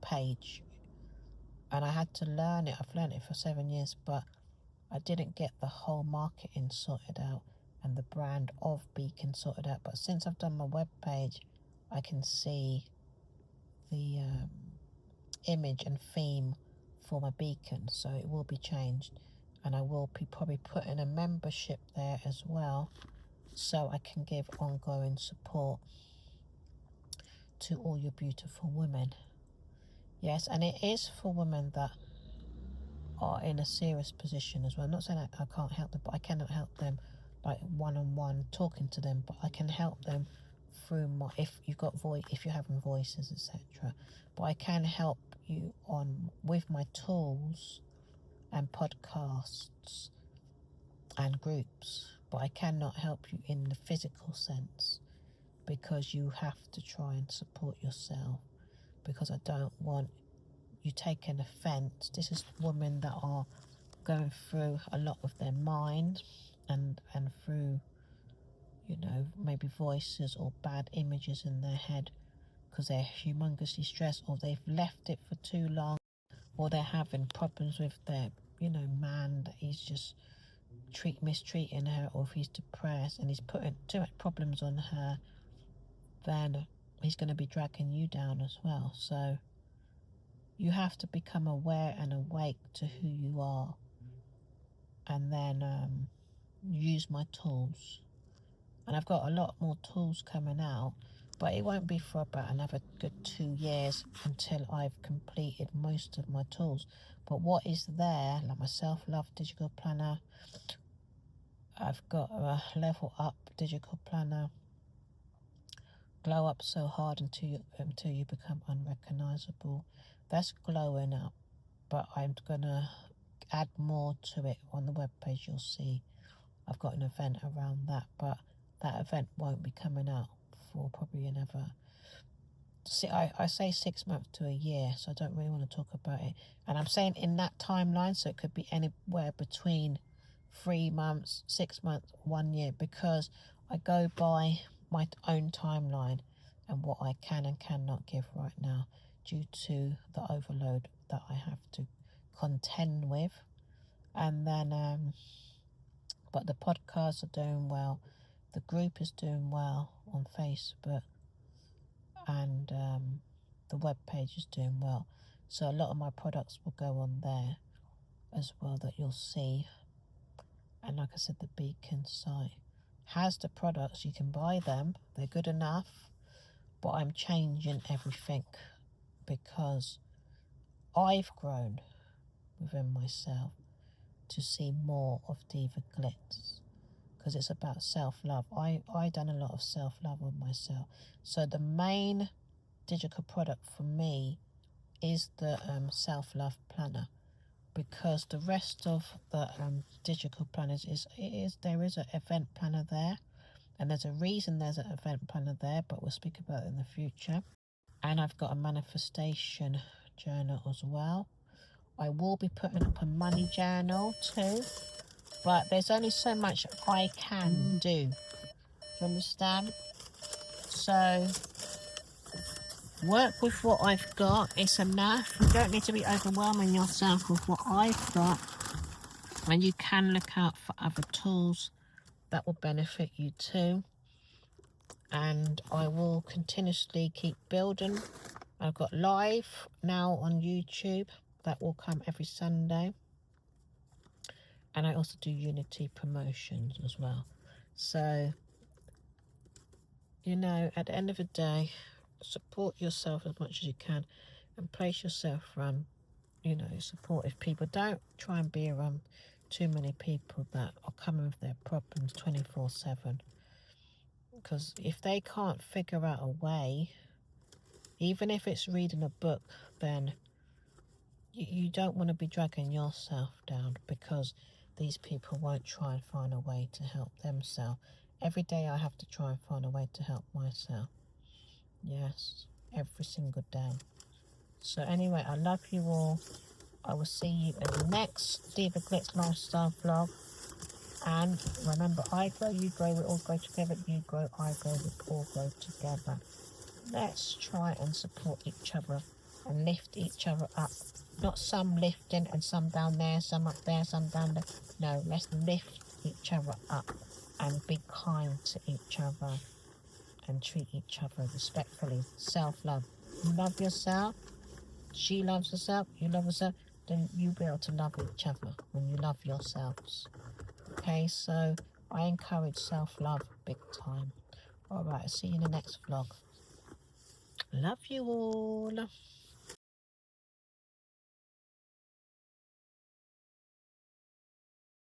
page, and I had to learn it. I've learned it for 7 years, but I didn't get the whole marketing sorted out and the brand of Beacon sorted out. But since I've done my web page, I can see the image and theme for my Beacon, so it will be changed, and I will be probably putting a membership there as well, so I can give ongoing support to all your beautiful women. Yes, and it is for women that are in a serious position as well. I'm not saying I can't help them, but I cannot help them like one-on-one talking to them, but I can help them through my, if you're having voices, etc. But I can help you on with my tools and podcasts and groups, but I cannot help you in the physical sense, because you have to try and support yourself, because I don't want you taking offence. This is women that are going through a lot with their mind, and through, you know, maybe voices or bad images in their head, because they're humongously stressed, or they've left it for too long, or they're having problems with their, you know, man, that he's just mistreating her, or if he's depressed and he's putting too much problems on her, then he's going to be dragging you down as well. So you have to become aware and awake to who you are, and then use my tools. And I've got a lot more tools coming out, but it won't be for about another good 2 years until I've completed most of my tools. But what is there, like my self-love digital planner, I've got a level up digital planner, glow up so hard until you become unrecognizable. That's glowing up, but I'm gonna add more to it. On the webpage you'll see I've got an event around that, but that event won't be coming out for probably another, I say 6 months to a year, so I don't really want to talk about it. And I'm saying in that timeline, so it could be anywhere between 3 months, 6 months, 1 year, because I go by my own timeline and what I can and cannot give right now due to the overload that I have to contend with. And then but the podcasts are doing well, the group is doing well on Facebook, and the web page is doing well. So a lot of my products will go on there as well that you'll see. And like I said, the Beacon site has the products, you can buy them, they're good enough, but I'm changing everything because I've grown within myself to see more of Divaglitz, because it's about self-love. I done a lot of self-love with myself. So the main digital product for me is the self-love planner, because the rest of the digital planners there is an event planner there, and there's a reason there's an event planner there, but we'll speak about it in the future. And I've got a manifestation journal as well. I will be putting up a money journal too, but there's only so much I can do. You understand? So work with what I've got. It's enough. You don't need to be overwhelming yourself with what I've got. And you can look out for other tools that will benefit you too. And I will continuously keep building. I've got live now on YouTube that will come every Sunday. And I also do Unity promotions as well. So, you know, at the end of the day, support yourself as much as you can and place yourself around, you know, supportive people. Don't try and be around too many people that are coming with their problems 24/7. Because if they can't figure out a way, even if it's reading a book, then you don't want to be dragging yourself down, because these people won't try and find a way to help themselves. Every day I have to try and find a way to help myself. Yes, every single day. So anyway, I love you all. I will see you in the next Divaglitz lifestyle vlog. And remember, I grow, you grow, we all grow together. You grow, I grow, we all grow together. Let's try and support each other and lift each other up. Not some lifting and some down there, some up there, some down there. No, let's lift each other up and be kind to each other and treat each other respectfully. Self-love. You love yourself, she loves herself, you love yourself, then you'll be able to love each other when you love yourselves. Okay, so I encourage self-love big time. Alright, I'll see you in the next vlog. Love you all.